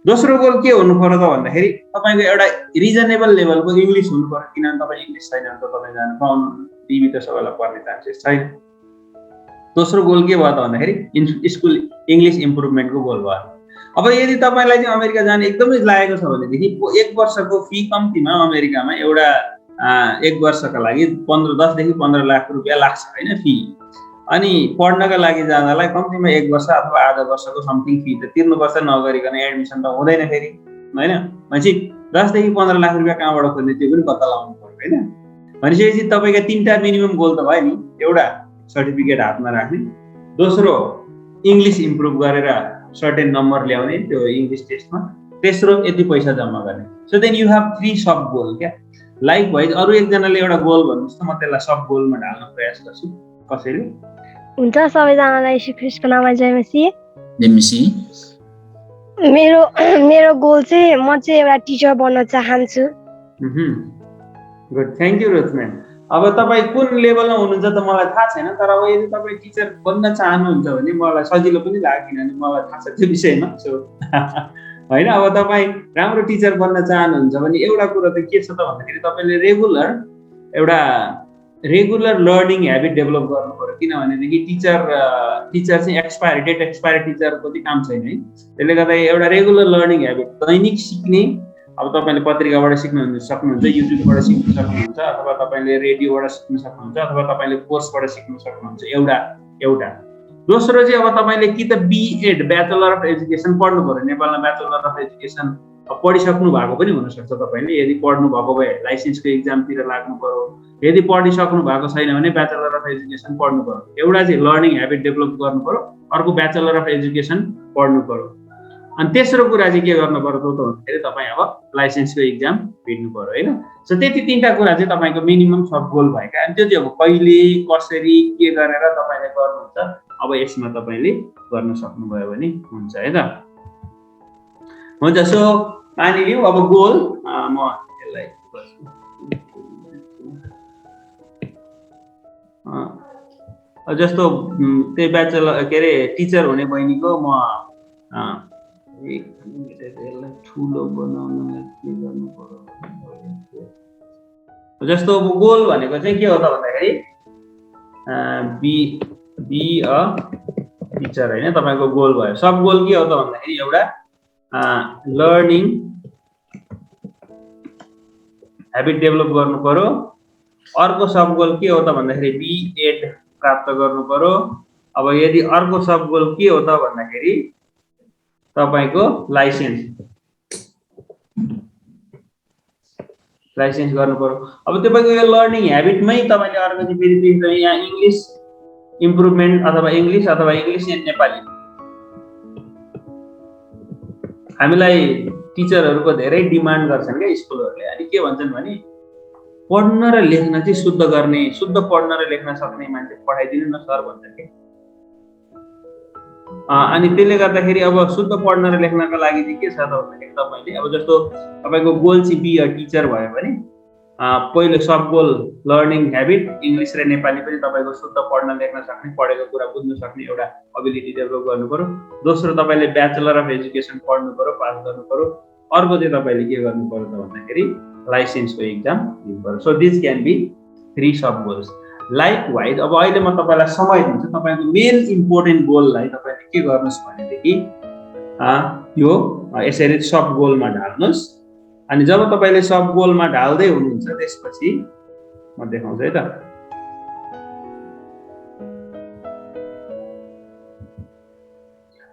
दोस्रो गोल के हुनु पर्यो त भन्दाखेरि तपाईको एउटा रिजनेबल लेभलको इंग्लिश हुनु पर्यो, किनभने तपाई इंग्लिश छैन भने त तपाई जान पाउनु टिभी त सबैलाई पर्ने चान्सेस छैन। दोस्रो गोल के भयो त भन्दाखेरि स्कुल इंग्लिश इम्प्रुभमेन्टको गोल भयो। अब यदि तपाईलाई चाहिँ अमेरिका जाने एकदमै लागेको छ भनेदेखि 1 वर्षको फी कम्तीमा अमेरिकामा एउटा 1 वर्षका लागि 10 देखि 15 लाख रुपैयाँ लाग्छ हैन फी। अनि पढ्नका लागि जाँदालाई कम्तीमा 1 वर्ष अथवा आधा वर्षको समथिङ फी त तिर्नुपर्छ, नगरिकन एडमिसन त हुँदैन फेरि हैन। भनेपछि 10 देखि 15 लाख रुपैयाँ कहाँबाट खोज्ने त्यो पनि पत्ता लगाउनु पर्यो हैन। भनेपछि तपाईका 3टा मिनिमम गोल त भयो नि, एउटा सर्टिफिकेट हातमा राख्ने, दोस्रो इंग्लिश इम्प्रुभ गरेर सर्टेन नम्बर ल्याउने त्यो इंग्लिश टेस्टमा, तेस्रो यति पैसा जम्मा गर्ने। So then you have 3 sub goal क्या। लाइक वाइज अरु एकजनाले एउटा गोल भन्नुस् त म त्यसलाई सब गोलमा ढाल्न प्रयास गर्छु। कसैले? हुन्छ, सबैजनालाई श्री ख्रीष्टको नाममा जय मसीह। जय मसीह। मेरो गोल चाहिँ म चाहिँ एउटा टिचर बन्न चाहन्छु। Good, thank you Rojman. अब तपाई कुन लेभलमा हुनुहुन्छ त मलाई थाहा छैन, तर अब यदि तपाई टिचर बन्न चाहनुहुन्छ भने मलाई सजिलो पनि लाग्यो, किनभने मलाई थाहा छ त्यो विषयमा। सो हैन, अब तपाई राम्रो टिचर बन्न चाहनुहुन्छ भने एउटा कुरा त के छ त भन्दाखेरि तपाईले रेगुलर लर्निङ ह्याबिट डेभलप गर्नु पर्यो, किनभनेदेखि टिचर चाहिँ डेट एक्सपायर टिचरको चाहिँ काम छैन है। त्यसले गर्दा एउटा रेगुलर लर्निङ ह्याबिट, दैनिक सिक्ने, अब तपाईले पत्रिकाबाट सक्नुहुन्छ, युट्युबबाट सिक्न सक्नुहुन्छ, अथवा तपाईले रेडियोबाट सिक्न सक्नुहुन्छ, अथवा तपाईले कोर्सबाट सिक्न सक्नुहुन्छ, एउटा। दोस्रो चाहिँ अब तपाईले कि त बीएड ब्याचलर अफ एजुकेसन पढ्नु पर्यो, नेपालमा ब्याचलर अफ एजुकेसन पढिसक्नु भएको पनि हुनसक्छ तपाईले, यदि पढ्नु भएको भए लाइसेन्सको एक्जामतिर लाग्नु पर्यो, यदि पढिसक्नु भएको छैन भने ब्याचलर अफ एजुकेसन पढ्नु पर्यो। एउटा चाहिँ लर्निङ ह्याबिट डेभलप गर्नु पर्यो, अर्को ब्याचलर अफ एजुकेसन पढ्नु पर्यो। अनि तेस्रो कुरा चाहिँ के गर्नु पर्यो त भन्दाखेरि तपाई अब लाइसेन्सको एक्जाम दिनु पर्यो हैन। सो त्यति 3टा कुरा चाहिँ तपाईको मिनिमम सब गोल भएका। अनि त्यो चाहिँ अब कहिले कसरी के गरेर तपाईले गर्नुहुन्छ, अब यसमा तपाईले गर्न सक्नुभयो भने हुन्छ है त। हुन्छ, सो मानिलियो अब गोल म यसलाई जस्तो त्यही ब्याचलर के अरे टिचर हुने बहिनीको म यसलाई ठुलो बनाउनलाई के गर्नु पर्यो, जस्तो गोल भनेको चाहिँ के हो त भन्दाखेरि बी अ टिचर हैन, तपाईको गोल भयो। सब गोल के हो त भन्दाखेरि एउटा लर्निङ ह्याबिट डेभलप गर्नु पर्यो, अर्को सब गोल के हो त भन्दाखेरि बीएड प्राप्त गर्नु पर्यो। अब यदि अर्को सब गोल के हो त भन्दाखेरि तपाईको लाइसेन्स गर्नु पर्यो। अब तपाईको यो लर्निङ ह्याबिटमै तपाईले अर्को चाहिँ फेरि यहाँ इंग्लिश इम्प्रुभमेन्ट अथवा इंग्लिश एन्ड नेपाली। हामीलाई टिचरहरुको धेरै डिमान्ड गर्छन् के स्कुलहरुले, अनि के भन्छन् भने पढ्न र लेख्न चाहिँ शुद्ध पढ्न र लेख्न सक्ने मान्छे पढाइदिनु न सर भन्छन् के। अनि त्यसले गर्दाखेरि अब शुद्ध पढ्न र लेख्नका लागि चाहिँ के छ त भन्दाखेरि तपाईले अब जस्तो तपाईको गोल चाहिँ बी अ टिचर भयो भने पहिलो सब गोल लर्निङ ह्याबिट, इंग्लिश र नेपाली पनि तपाईको शुद्ध पढ्न लेख्न सक्ने, पढेको कुरा बुझ्न सक्ने एउटा एबिलिटी डेभलप गर्नु पर्यो। दोस्रो तपाईले ब्याचलर अफ एजुकेसन पढ्नु पर्यो, पास गर्नु पर्यो। अर्को चाहिँ तपाईले के गर्नु पर्यो त भन्दाखेरि लाइसेन्सको एक्जाम दिनु पर्यो। So this can be 3 sub goals. Likewise अब अहिले म तपाईलाई समय दिन्छु, तपाईको मेन इम्पोर्टेन्ट गोललाई तपाईले के गर्नुस् भनेदेखि यो यसरी सब गोलमा ढाल्नुस्। अनि जब तपाईले सब गोलमा ढाल्दै हुनुहुन्छ त्यसपछि म देखाउँछु है त।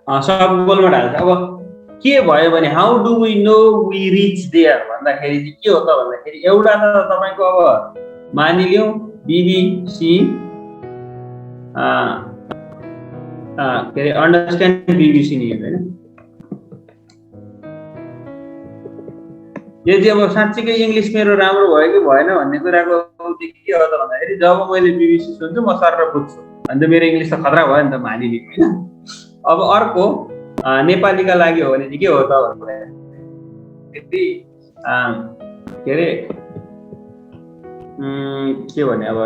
सब गोलमा ढाल्छ। अब के भयो भने how do we know we reach there भन्दाखेरि चाहिँ के हो त भन्दाखेरि एउटा त तपाईँको अब मानिलिउँ BBC के अरे अन्डरस्ट्यान्ड BBC नि होइन, यो चाहिँ अब साँच्चीकै इङ्ग्लिस मेरो राम्रो भयो कि भएन भन्ने कुराको के हो त भन्दाखेरि जब मैले BBC सुन्छु म सर बुझ्छु अन्त मेरो इङ्ग्लिस त खतरा भयो नि त मानिलिउँ होइन। अब अर्को नेपालीका लागि हो भने चाहिँ के हो त भन्दाखेरि के अरे के भने अब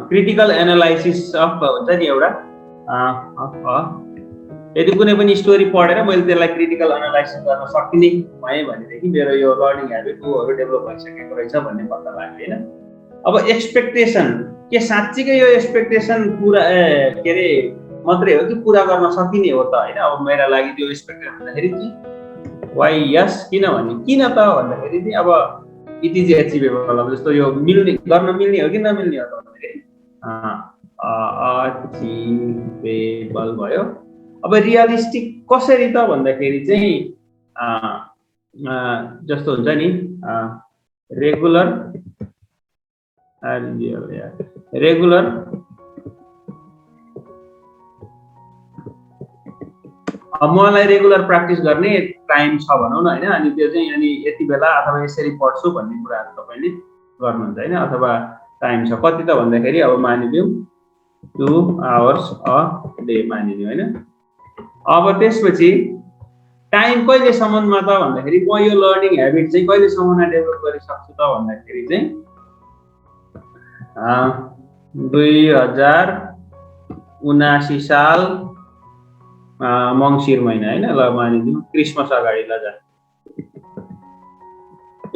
क्रिटिकल एनालाइसिस अफ हुन्छ नि एउटा यदि कुनै पनि स्टोरी पढेर मैले त्यसलाई क्रिटिकल एनालाइसिस गर्न सकिने भएँ भनेदेखि मेरो यो लर्निङ ह्याबिट ऊहरू डेभलप भइसकेको रहेछ भन्ने पत्ता लाग्यो होइन। अब एक्सपेक्टेसन के साँच्चीकै यो एक्सपेक्टेसन पुरा के अरे मात्रै हो कि पुरा गर्न सकिने हो त होइन। अब मेरो लागि त्यो एक्सपेक्टेसन भन्दाखेरि चाहिँ वाइ यस किनभने किन त भन्दाखेरि चाहिँ अब इट इज एचिभेबल। अब जस्तो यो मिल्ने गर्न मिल्ने हो कि नमिल्ने हो त भन्दाखेरि अचिभेबल भयो। अब रियलिस्टिक कसरी त भन्दाखेरि चाहिँ जस्तो हुन्छ नि रेगुलर मलाई रेगुलर प्र्याक्टिस गर्ने टाइम छ भनौँ न होइन, अनि त्यो चाहिँ अनि यति बेला अथवा यसरी पढ्छु भन्ने कुराहरू तपाईँले गर्नुहुन्छ होइन। अथवा टाइम छ कति त भन्दाखेरि अब मानिलिउँ 2 hours अ डे मानिलिउँ होइन। अब त्यसपछि टाइम कहिलेसम्ममा त भन्दाखेरि म यो लर्निङ ह्याबिट चाहिँ कहिलेसम्ममा डेभलप गरिसक्छु त भन्दाखेरि चाहिँ 2079 साल मङ्सिर महिना होइन, ल मानिदिउँ क्रिसमस अगाडि ल जा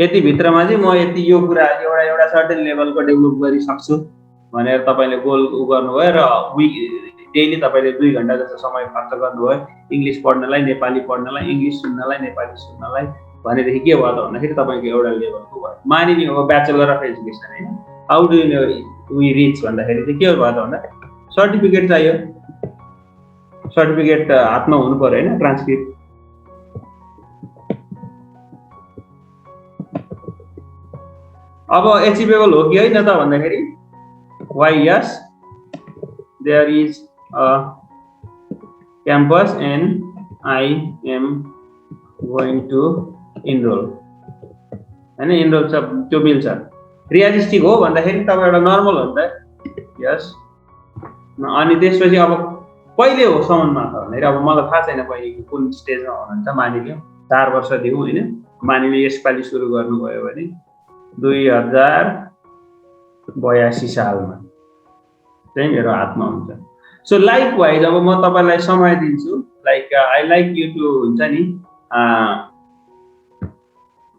यति भित्रमा चाहिँ म यति यो कुरा एउटा सर्टेन लेभलको डेभलप गरिसक्छु भनेर तपाईँले गोल गर्नुभयो र डेली तपाईँले 2 घन्टा जस्तो समय खर्च गर्नुभयो इङ्ग्लिस पढ्नलाई, नेपाली पढ्नलाई, इङ्ग्लिस सुन्नलाई, नेपाली सुन्नलाई भनेदेखि के भयो त भन्दाखेरि तपाईँको एउटा लेभलको भयो। मानिलिउँ अब ब्याचलर अफ एजुकेसन होइन, how do you know we reach भन्दाखेरि चाहिँ के भयो त भन्दा सर्टिफिकेट चाहियो, सर्टिफिकेट हातमा हुनु पर्यो होइन, ट्रान्सक्रिप्ट। अब एचिभेबल हो कि होइन त भन्दाखेरि why yes there is a campus and I am going to enroll होइन, इनरोल छ त्यो मिल्छ। रियलिस्टिक हो भन्दाखेरि तपाईँ एउटा नर्मल हो नि त यस। अनि त्यसपछि अब कहिले हो सम्ममा त भन्दाखेरि अब मलाई थाहा छैन बहिनी कुन स्टेजमा हुनुहुन्छ, मानिलिउँ 4 वर्ष दिउँ होइन, मानिलिउँ यसपालि सुरु गर्नुभयो भने 2082 सालमा चाहिँ मेरो हातमा हुन्छ। सो लाइक वाइज अब म तपाईँलाई समय दिन्छु, like I like you to हुन्छ नि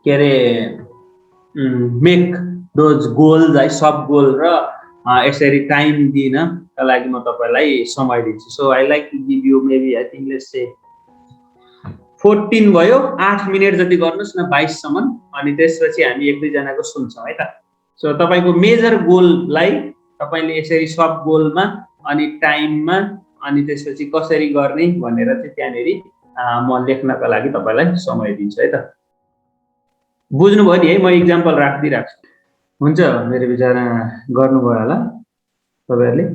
के अरे मेक दोज गोल्स है, सब गोल र यसरी टाइम दिनका लागि म तपाईँलाई समय दिन्छु। So I like to give you maybe I think let's say 14 भयो, 8 मिनट जति गर्नुहोस् न 22 सम्म, अनि त्यसपछि हामी 1-2 जनाको सुन्छौँ है त। सो तपाईँको मेजर गोललाई तपाईँले यसरी सब गोलमा अनि टाइममा अनि त्यसपछि कसरी गर्ने भनेर चाहिँ त्यहाँनिर म लेख्नका लागि तपाईँलाई समय दिन्छु है त। बुझ्नुभयो नि है, म इक्जाम्पल राखिदिइराख्छु, हुन्छ मेरो विचारमा गर्नुभयो होला तपाईँहरूले।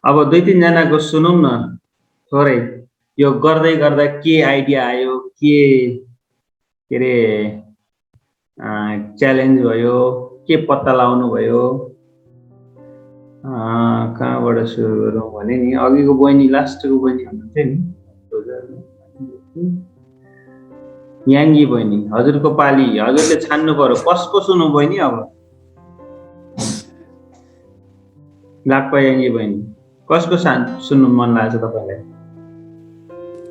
अब 2-3 जनाको सुनौँ न थोरै, यो गर्दै गर्दा के आइडिया आयो, के अरे च्यालेन्ज भयो, के पत्ता लगाउनु भयो, कहाँबाट सुरु गरौँ भने नि अघिको बहिनी लास्टको बहिनी हुनुहुन्थ्यो नि याङ्गी बहिनी, हजुरको पाली, हजुरले छान्नु पर्यो कसको सुन्नु बहिनी। अब लाक्पा याङ्गी बहिनी कसको सुन्नु मन लाग्छ तपाईँलाई,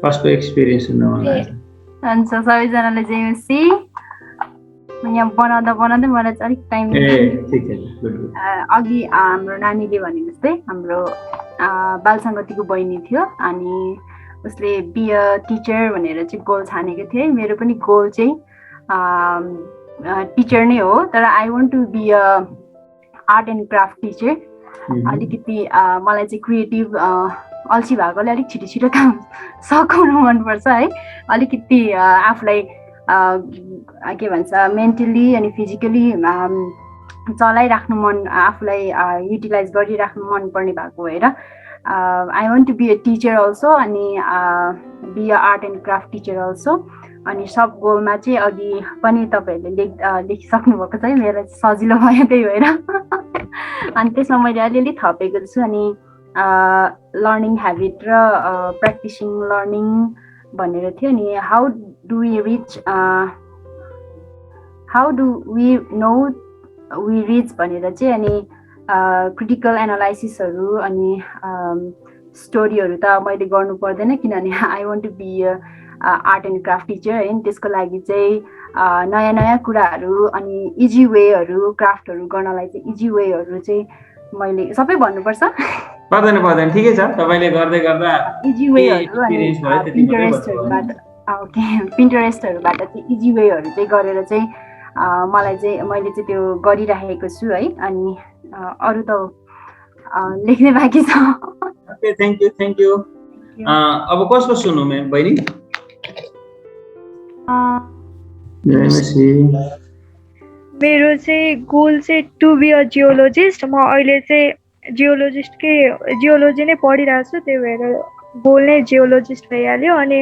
कसको एक्सपिरियन्स सुन्नु मन लाग्छ? हुन्छ सबैजनाले जय मसी। यहाँ बनाउँदा मलाई चाहिँ अलिक टाइम अघि हाम्रो नानीले भने जस्तै हाम्रो बाल सङ्गतिको बहिनी थियो अनि उसले बी अ टिचर भनेर चाहिँ गोल छानेको थिएँ। मेरो पनि गोल चाहिँ टिचर नै हो, तर I want to be a art and craft teacher. अलिकति मलाई चाहिँ क्रिएटिभ अल्छी भएकोले अलिक छिटो छिटो काम सघाउनु मनपर्छ है। अलिकति आफूलाई के भन्छ मेन्टली अनि फिजिकली चलाइराख्नु मन, आफूलाई युटिलाइज गरिराख्नु मनपर्ने भएको भएर I want to be a teacher also अनि be a art and craft teacher also. अनि सब गोलमा चाहिँ अघि पनि तपाईँहरूले लेखिसक्नु भएको छ, मेरो सजिलो भयो त्यही भएर। अनि त्यसमा मैले अलिअलि थपेको छु। अनि लर्निङ ह्याबिट र प्र्याक्टिसिङ लर्निङ भनेर थियो। अनि how do we know we reach भनेर चाहिँ अनि क्रिटिकल एनालाइसिसहरू अनि स्टोरीहरू त मैले गर्नु पर्दैन, किनभने I want to be art and craft teacher है। त्यसको लागि चाहिँ नयाँ नयाँ कुराहरू अनि इजी वेहरू क्राफ्टहरू गर्नलाई चाहिँ इजी वेहरू चाहिँ मैले सबै भन्नुपर्छ पर्दैन ठिकै छ। तपाईँले गर्दै गर्दा इजी वेहरू अनि पिन्टरेस्टहरूबाट चाहिँ इजी वेहरू चाहिँ गरेर चाहिँ मैले चाहिँ त्यो गरिराखेको छु है। अनि अरू त लेख्ने बाँकी छ। Okay, thank you. अब कसको सुन्नु बहिनी? मेरो चाहिँ गोल चाहिँ टु बी अ जियोलोजिस्ट। म अहिले चाहिँ जियोलोजी नै पढिरहेको छु, त्यही भएर गोल नै जियोलोजिस्ट भइहाल्यो। अनि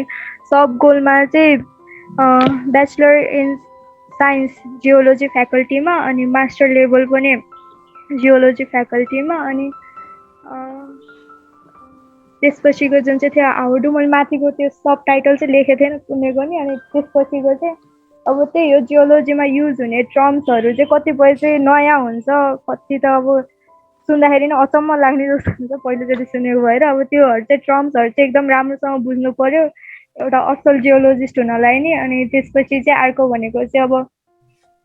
सब गोलमा चाहिँ ब्याचलर इन साइन्स जियोलोजी फ्याकल्टीमा अनि मास्टर लेभल पनि जियोलोजी फ्याकल्टीमा। अनि त्यसपछिको जुन चाहिँ थियो हाउ डु, मैले माथिको त्यो सब टाइटल चाहिँ लेखेको थिएन सुनेको नि। अनि त्यसपछिको चाहिँ अब त्यही हो, जियोलोजीमा युज हुने टर्म्सहरू चाहिँ कतिपय चाहिँ नयाँ हुन्छ, कति त अब सुन्दाखेरि नै अचम्म लाग्ने जस्तो हुन्छ पहिलोचोटि सुनेको भएर। अब त्योहरू चाहिँ टर्म्सहरू चाहिँ एकदम राम्रोसँग बुझ्नु पर्यो एउटा असल जियोलोजिस्ट हुनलाई नि। अनि त्यसपछि चाहिँ अर्को भनेको चाहिँ अब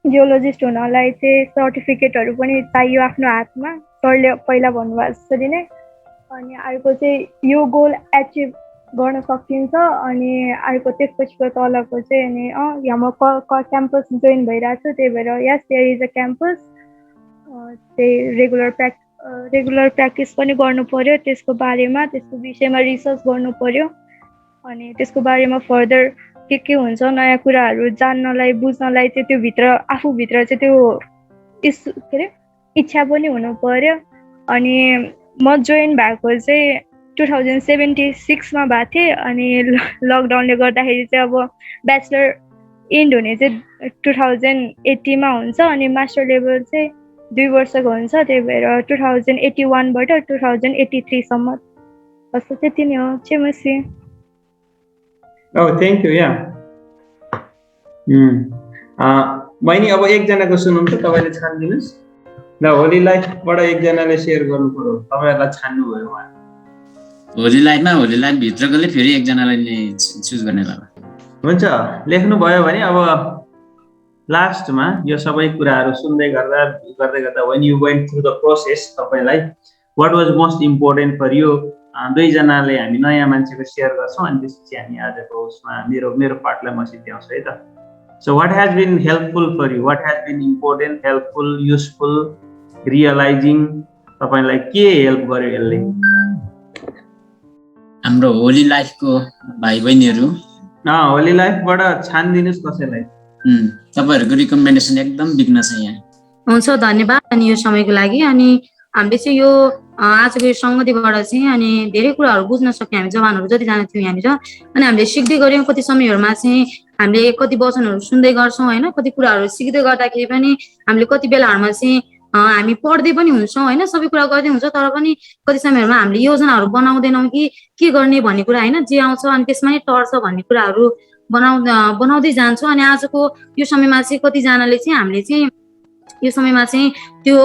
जियोलोजिस्ट हुनलाई चाहिँ सर्टिफिकेटहरू पनि चाहियो आफ्नो हातमा, सरले पहिला भन्नुभएको जसरी नै। अनि अर्को चाहिँ यो गोल एचिभ गर्न सकिन्छ। अनि अर्को त्यसपछिको तलको चाहिँ अनि यहाँ म क्याम्पस जोइन भइरहेको छु, त्यही भएर यस देयर इज अ क्याम्पस। त्यही रेगुलर प्र्याक्टिस पनि गर्नु पर्यो त्यसको बारेमा, त्यसको विषयमा रिसर्च गर्नु पर्यो। अनि त्यसको बारेमा फर्दर के हुन्छ नयाँ कुराहरू जान्नलाई बुझ्नलाई चाहिँ त्यो भित्र आफूभित्र चाहिँ त्यो इच्छा पनि हुनु पर्यो। अनि म जोइन भएको चाहिँ 2076मा भएको थिएँ। अनि लकडाउनले गर्दाखेरि चाहिँ अब ब्याचलर इन्ड हुने चाहिँ 2080मा हुन्छ अनि मास्टर लेभल चाहिँ 2 वर्षको हुन्छ, त्यही भएर 2081बाट 2083सम्म। बस त्यति नै हो चेमसी। Thank you. बहिनी अब एकजनाको सुनौँ त, तपाईँले छानिदिनुहोस् ल। होली लाइफबाट एकजनाले सेयर गर्नु पर्यो, तपाईँहरूलाई छान्नुभयो उहाँ। होली लाइफ भित्रकोले फेरि एकजनालाई चुज गर्ने ल। हुन्छ, लेख्नुभयो भने अब लास्टमा यो सबै कुराहरू सुन्दै गर्दा when you went through the process तपाईँलाई what was most important for you, दुईजनाले हामी नयाँ मान्छेको सेयर गर्छौँ अनि त्यसपछि हामी आजको उसमा मेरो पार्टलाई म सिद्ध्याउँछु है त। So what has been helpful for you? What has been important, helpful, useful, realizing? तपाईलाई के हेल्प गर्यो यसले? हाम्रो होली लाइफको भाइ बहिनीहरू होली लाइफबाट छानिदिनुहोस् कसैलाई। तपाईँहरूको रिकमेन्डेसन एकदम बिग्न छ यहाँ। हुन्छ, धन्यवाद अनि यो समयको लागि। अनि हामीले चाहिँ यो आजको यो सङ्गतिबाट चाहिँ अनि धेरै कुराहरू बुझ्न सक्यौँ हामी जवानहरू जतिजना थियौँ यहाँनिर। अनि हामीले सिक्दै गऱ्यौँ, कति समयहरूमा चाहिँ हामीले कति वचनहरू सुन्दै गर्छौँ होइन, कति कुराहरू सिक्दै गर्दाखेरि पनि हामीले कति बेलाहरूमा चाहिँ हामी पढ्दै पनि हुन्छौँ होइन, सबै कुरा गर्दै हुन्छ, तर पनि कति समयहरूमा हामीले योजनाहरू बनाउँदैनौँ कि के गर्ने भन्ने कुरा होइन, जे आउँछ अनि त्यसमा नै टर्छ भन्ने कुराहरू बनाउँदै जान्छौँ। अनि आजको यो समयमा चाहिँ कतिजनाले चाहिँ हामीले चाहिँ यो समयमा चाहिँ त्यो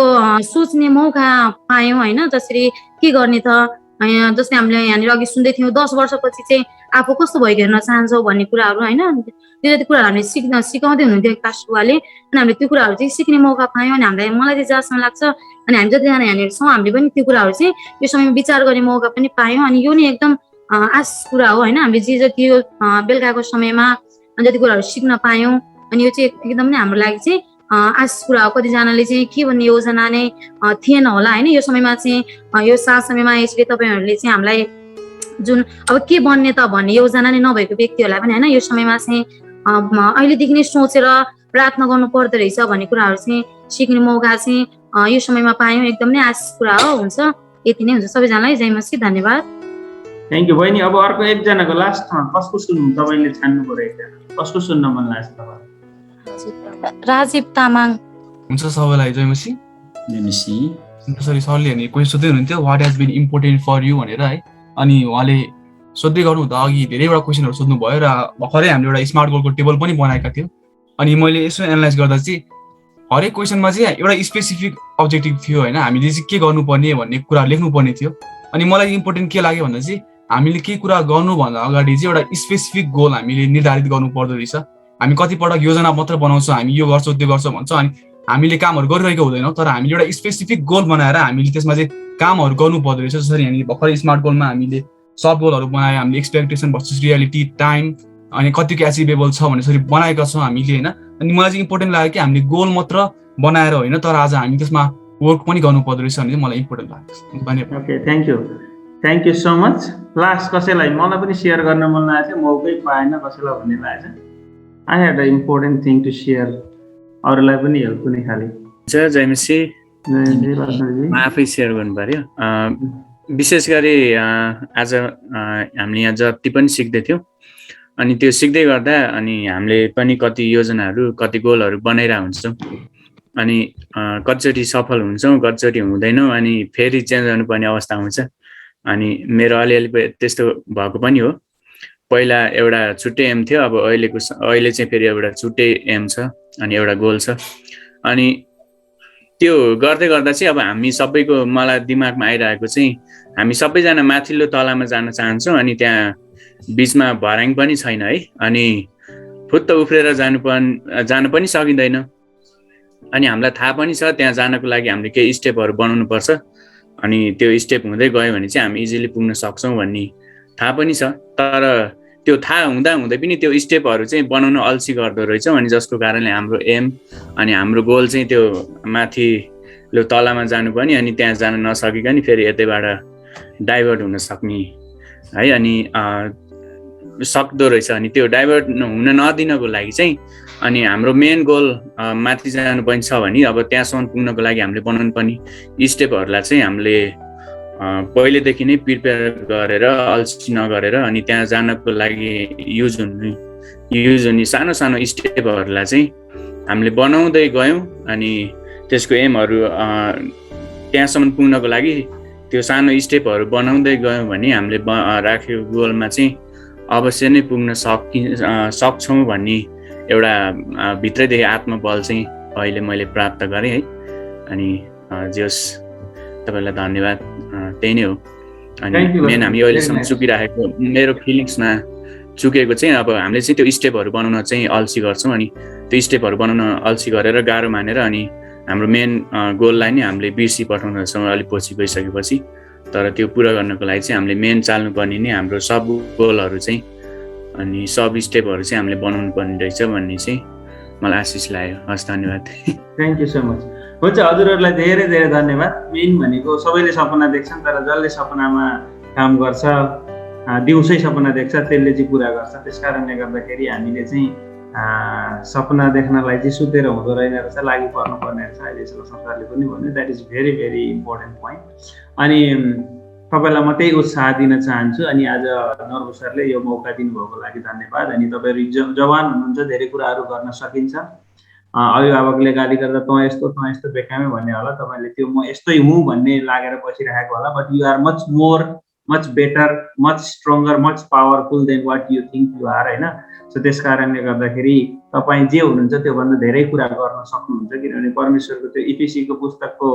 सोच्ने मौका पायौँ होइन, जसरी के गर्ने त, जस्तै हामीले यहाँनिर अघि सुन्दै थियौँ 10 वर्षपछि चाहिँ आफू कस्तो भइक हेर्न चाहन्छौँ भन्ने कुराहरू होइन, त्यो जति कुराहरू हामीले सिकाउँदै हुनुहुन्थ्यो कास्टुवाले। अनि हामीले त्यो कुराहरू चाहिँ सिक्ने मौका पायौँ। अनि हामीलाई मलाई चाहिँ जहाँसम्म लाग्छ अनि हामी जतिजना यहाँनिर छौँ हामीले पनि त्यो कुराहरू चाहिँ यो समयमा विचार गर्ने मौका पनि पायौँ। अनि यो नै एकदम आश कुरा हो होइन, हामीले जे जति यो बेलुकाको समयमा जति कुराहरू सिक्न पायौँ अनि यो चाहिँ एकदम नै हाम्रो लागि चाहिँ आशिष कुरा हो। कतिजनाले चाहिँ के भन्ने योजना नै थिएन होला होइन। यो समयमा चाहिँ यो सात समयमा यसले तपाईँहरूले चाहिँ हामीलाई जुन अब के बन्ने त भन्ने योजना नै नभएको व्यक्तिहरूलाई पनि होइन यो समयमा चाहिँ अहिलेदेखि नै सोचेर प्रार्थना गर्नु पर्दो रहेछ भन्ने कुराहरू चाहिँ सिक्ने मौका चाहिँ यो समयमा पायौँ। एकदम नै आशिष कुरा हो। हुन्छ, यति नै हुन्छ। सबैजनालाई जय मसीह, धन्यवाद। थ्याङ्क यू बहिनी। अब अर्को एकजनाको लास्टमा कसको सुन्नु तपाईँले छान्नु पर्यो? एकजना कसको सुन्न मन लाग्छ तपाईँलाई? राजीव तामाङ। हुन्छ, सबैलाई जय मसीह। जय मसीह। त्यसरी सरले अनि कोही सोध्दै हुनुहुन्थ्यो what has been important for you भनेर है। अनि उहाँले सोध्दै गर्नुहुँदा अघि धेरैवटा क्वेसनहरू सोध्नुभयो र भर्खरै हामीले एउटा स्मार्ट गोलको टेबल पनि बनाएका थियौँ। अनि मैले यसो एनालाइज गर्दा चाहिँ हरेक क्वेसनमा चाहिँ एउटा स्पेसिफिक अब्जेक्टिभ थियो होइन। हामीले चाहिँ के गर्नुपर्ने भन्ने कुरा लेख्नुपर्ने थियो। अनि मलाई इम्पोर्टेन्ट के लाग्यो भन्दा चाहिँ हामीले केही कुरा गर्नुभन्दा अगाडि चाहिँ एउटा स्पेसिफिक गोल हामीले निर्धारित गर्नु पर्दो रहेछ। हामी कतिपटक योजना मात्र बनाउँछौँ, हामी यो गर्छौँ त्यो गर्छौँ भन्छौँ, अनि हामीले कामहरू गरिरहेको हुँदैनौँ। तर हामीले एउटा स्पेसिफिक गोल बनाएर हामीले त्यसमा चाहिँ कामहरू गर्नु पर्दो रहेछ। जसरी हामी भर्खरै स्मार्ट गोलमा हामीले सब गोलहरू बनायो, हामीले एक्सपेक्टेसन भर्सेस रियालिटी, टाइम अनि कतिको एचिभेबल छ भन्ने यसरी बनाएका छौँ हामीले होइन। अनि मलाई चाहिँ इम्पोर्टेन्ट लाग्यो कि हामीले गोल मात्र बनाएर होइन, तर आज हामी त्यसमा वर्क पनि गर्नु पर्दो रहेछ भने चाहिँ मलाई इम्पोर्टेन्ट लाग्छ। धन्यवाद। Okay, thank you so much. Last कसैलाई मलाई पनि सेयर गर्न मन लागेको थियो, मौकै पाएन कसैलाई भन्ने लागेको छ। I had a important thing to share, अरूलाई पनि हेल्प हुने खाले। जय मसीह। म आफै सेयर गर्नु पर्यो। विशेष गरी आज हामीले यहाँ जति पनि सिक्दै थियौँ, अनि त्यो सिक्दै गर्दा अनि हामीले पनि कति योजनाहरू कति गोलहरू बनाइरहेको हुन्छौँ। अनि कतिचोटि सफल हुन्छौँ, कतिचोटि हुँदैनौँ, अनि फेरि चेन्ज गर्नुपर्ने अवस्था हुन्छ। अनि मेरो अलिअलि त्यस्तो भएको पनि हो। पहिला एउटा छुट्टै एम थियो, अब अहिले चाहिँ फेरि एउटा छुट्टै एम छ अनि एउटा गोल छ। अनि त्यो गर्दै गर्दा चाहिँ अब हामी सबैको मलाई दिमागमा आइरहेको चाहिँ हामी सबैजना माथिल्लो तलामा जान चाहन्छौँ, अनि त्यहाँ बिचमा भर्याङ पनि छैन है। अनि फुत्त उफ्रेर जान पनि सकिँदैन। अनि हामीलाई थाहा पनि छ त्यहाँ जानको लागि हामीले केही स्टेपहरू बनाउनु पर्छ, अनि त्यो स्टेप हुँदै गयो भने चाहिँ हामी इजिली पुग्न सक्छौँ भन्ने थाहा पनि छ। तर त्यो थाहा हुँदा हुँदै पनि त्यो स्टेपहरू चाहिँ बनाउन अल्छी गर्दो रहेछौँ। अनि जसको कारणले हाम्रो एम अनि हाम्रो गोल चाहिँ त्यो माथिल्लो तलामा जानुपर्ने, अनि त्यहाँ जान नसकिकन फेरि यतैबाट डाइभर्ट हुन सक्ने है, अनि सक्दो रहेछ। अनि त्यो डाइभर्ट हुन नदिनको लागि चाहिँ अनि हाम्रो मेन गोल माथि जानुपर्ने छ भने अब त्यहाँसम्म पुग्नको लागि हामीले बनाउनु पर्ने स्टेपहरूलाई चाहिँ हामीले पहिलेदेखि नै प्रिपेयर गरेर अल्छी नगरेर अनि त्यहाँ जानको लागि युज हुने सानो सानो स्टेपहरूलाई चाहिँ हामीले बनाउँदै गयौँ। अनि त्यसको एमहरू त्यहाँसम्म पुग्नको लागि त्यो सानो स्टेपहरू बनाउँदै गयौँ भने हामीले राखेको गोलमा चाहिँ अवश्य नै पुग्न सक्छौँ भन्ने एउटा भित्रैदेखि आत्मबल चाहिँ अहिले मैले प्राप्त गरेँ है। अनि जस तपाईँलाई धन्यवाद, त्यही नै हो। अनि मेन हामी अहिलेसम्म चुकिराखेको मेरो फिलिङ्समा चुकेको चाहिँ अब हामीले चाहिँ त्यो स्टेपहरू बनाउन चाहिँ अल्छी गर्छौँ, अनि त्यो स्टेपहरू बनाउन अल्छी गरेर गाह्रो मानेर अनि हाम्रो मेन गोललाई नै हामीले बिर्सी पठाउँदछौँ अलिक पछि गइसकेपछि। तर त्यो पुरा गर्नको लागि चाहिँ हामीले मेन चाल्नुपर्ने नै हाम्रो सब गोलहरू चाहिँ अनि सब स्टेपहरू चाहिँ हामीले बनाउनु पर्ने रहेछ भन्ने चाहिँ मलाई आशिष लाग्यो। हस्, धन्यवाद। Thank you so much. हुन्छ, हजुरहरूलाई धेरै धेरै धन्यवाद। मेन भनेको सबैले सपना देख्छन्, तर जसले सपनामा काम गर्छ, दिउँसै सपना देख्छ, त्यसले चाहिँ पुरा गर्छ। त्यस कारणले गर्दाखेरि हामीले चाहिँ सपना देख्नलाई चाहिँ सुतेर हुँदो रहेन रहेछ, लागि पर्नुपर्ने रहेछ। अहिले सरकारले पनि भन्यो, that is very very important point. अनि तपाईँलाई म त्यही उत्साह दिन चाहन्छु। अनि आज नर्बु सरले यो मौका दिनुभएको लागि धन्यवाद। अनि तपाईँहरू जवान हुनुहुन्छ, धेरै कुराहरू गर्न सकिन्छ। अभिभावकले गाली गर्दा तँ यस्तो बेकामै भन्ने होला, तपाईँले त्यो म यस्तै हुँ भन्ने लागेर बसिरहेको होला। But you are much more, much better, much stronger, much powerful than what you think you are होइन। सो त्यस कारणले गर्दाखेरि तपाईँ जे हुनुहुन्छ त्योभन्दा धेरै कुरा गर्न सक्नुहुन्छ। किनभने परमेश्वरको त्यो इफिसीको पुस्तकको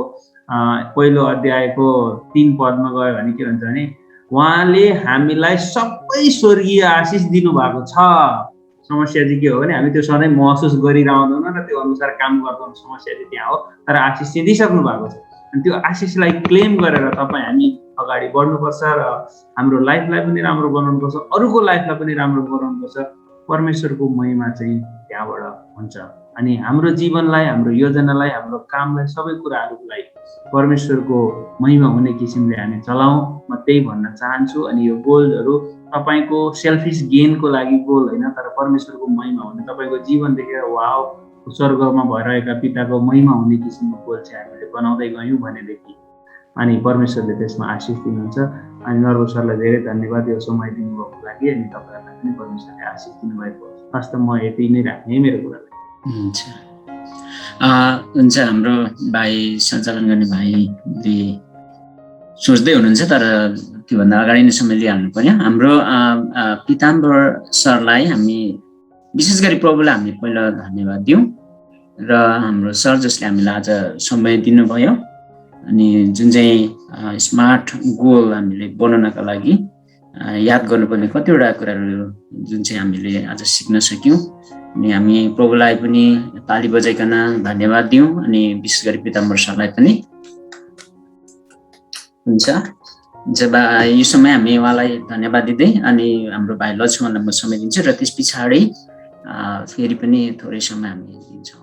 पहिलो अध्यायको 3 पदमा गयो भने के भन्छ भने उहाँले हामीलाई सबै स्वर्गीय आशिष दिनुभएको छ। समस्या चाहिँ के हो भने हामी त्यो सधैँ महसुस गरिरहँदैनौँ र त्यो अनुसार काम गर्दैनौँ। समस्या चाहिँ त्यहाँ हो, तर आशिष चाहिँ दिइसक्नु भएको छ। अनि त्यो आशिषलाई क्लेम गरेर तपाईँ हामी अगाडि बढ्नुपर्छ र हाम्रो लाइफलाई पनि राम्रो बनाउनुपर्छ, अरूको लाइफलाई पनि राम्रो बनाउनुपर्छ। परमेश्वरको महिमा चाहिँ त्यहाँबाट हुन्छ। अनि हाम्रो जीवनलाई, हाम्रो योजनालाई, हाम्रो कामलाई, सबै कुराहरूलाई परमेश्वरको महिमा हुने किसिमले हामी चलाउँ, म त्यही भन्न चाहन्छु। अनि यो गोलहरू तपाईँको सेल्फिस गेनको लागि गोल होइन, तर परमेश्वरको महिमा हुने, तपाईँको जीवन देखेर वाउ स्वर्गमा भइरहेका पिताको महिमा हुने किसिमको गोल चाहिँ हामीले बनाउँदै गयौँ भनेदेखि अनि परमेश्वरले त्यसमा आशिष दिनुहुन्छ। अनि नर्बु सरलाई धेरै धन्यवाद यो समय दिनुभएको लागि, अनि तपाईँहरूलाई पनि परमेश्वरले आशिष दिनुभएको छ। हस् त म यति नै राख्ने मेरो कुरालाई। हुन्छ हाम्रो भाइ सञ्चालन गर्ने भाइले सोच्दै हुनुहुन्छ, तर त्योभन्दा अगाडि नै समय लिइहाल्नु पर्यो। हाम्रो पिताम्बर सरलाई हामी विशेष गरी प्रभुलाई हामी पहिला धन्यवाद दिउँ र हाम्रो सर जसले हामीलाई आज समय दिनुभयो अनि जुन चाहिँ स्मार्ट गोल हामीले बनाउनका लागि याद गर्नुपर्ने कतिवटा कुराहरू जुन चाहिँ हामीले आज सिक्न सक्यौँ। अनि हामी प्रभुलाई पनि ताली बजाइकन धन्यवाद दिउँ अनि विशेष गरी पिताम्बर सरलाई पनि। हुन्छ जब यो समय हामी उहाँलाई धन्यवाद दिँदै अनि हाम्रो भाइ लक्ष्मणलाई म समय दिन्छु र त्यस पछाडि फेरि पनि थोरै समय हामी दिन्छौँ।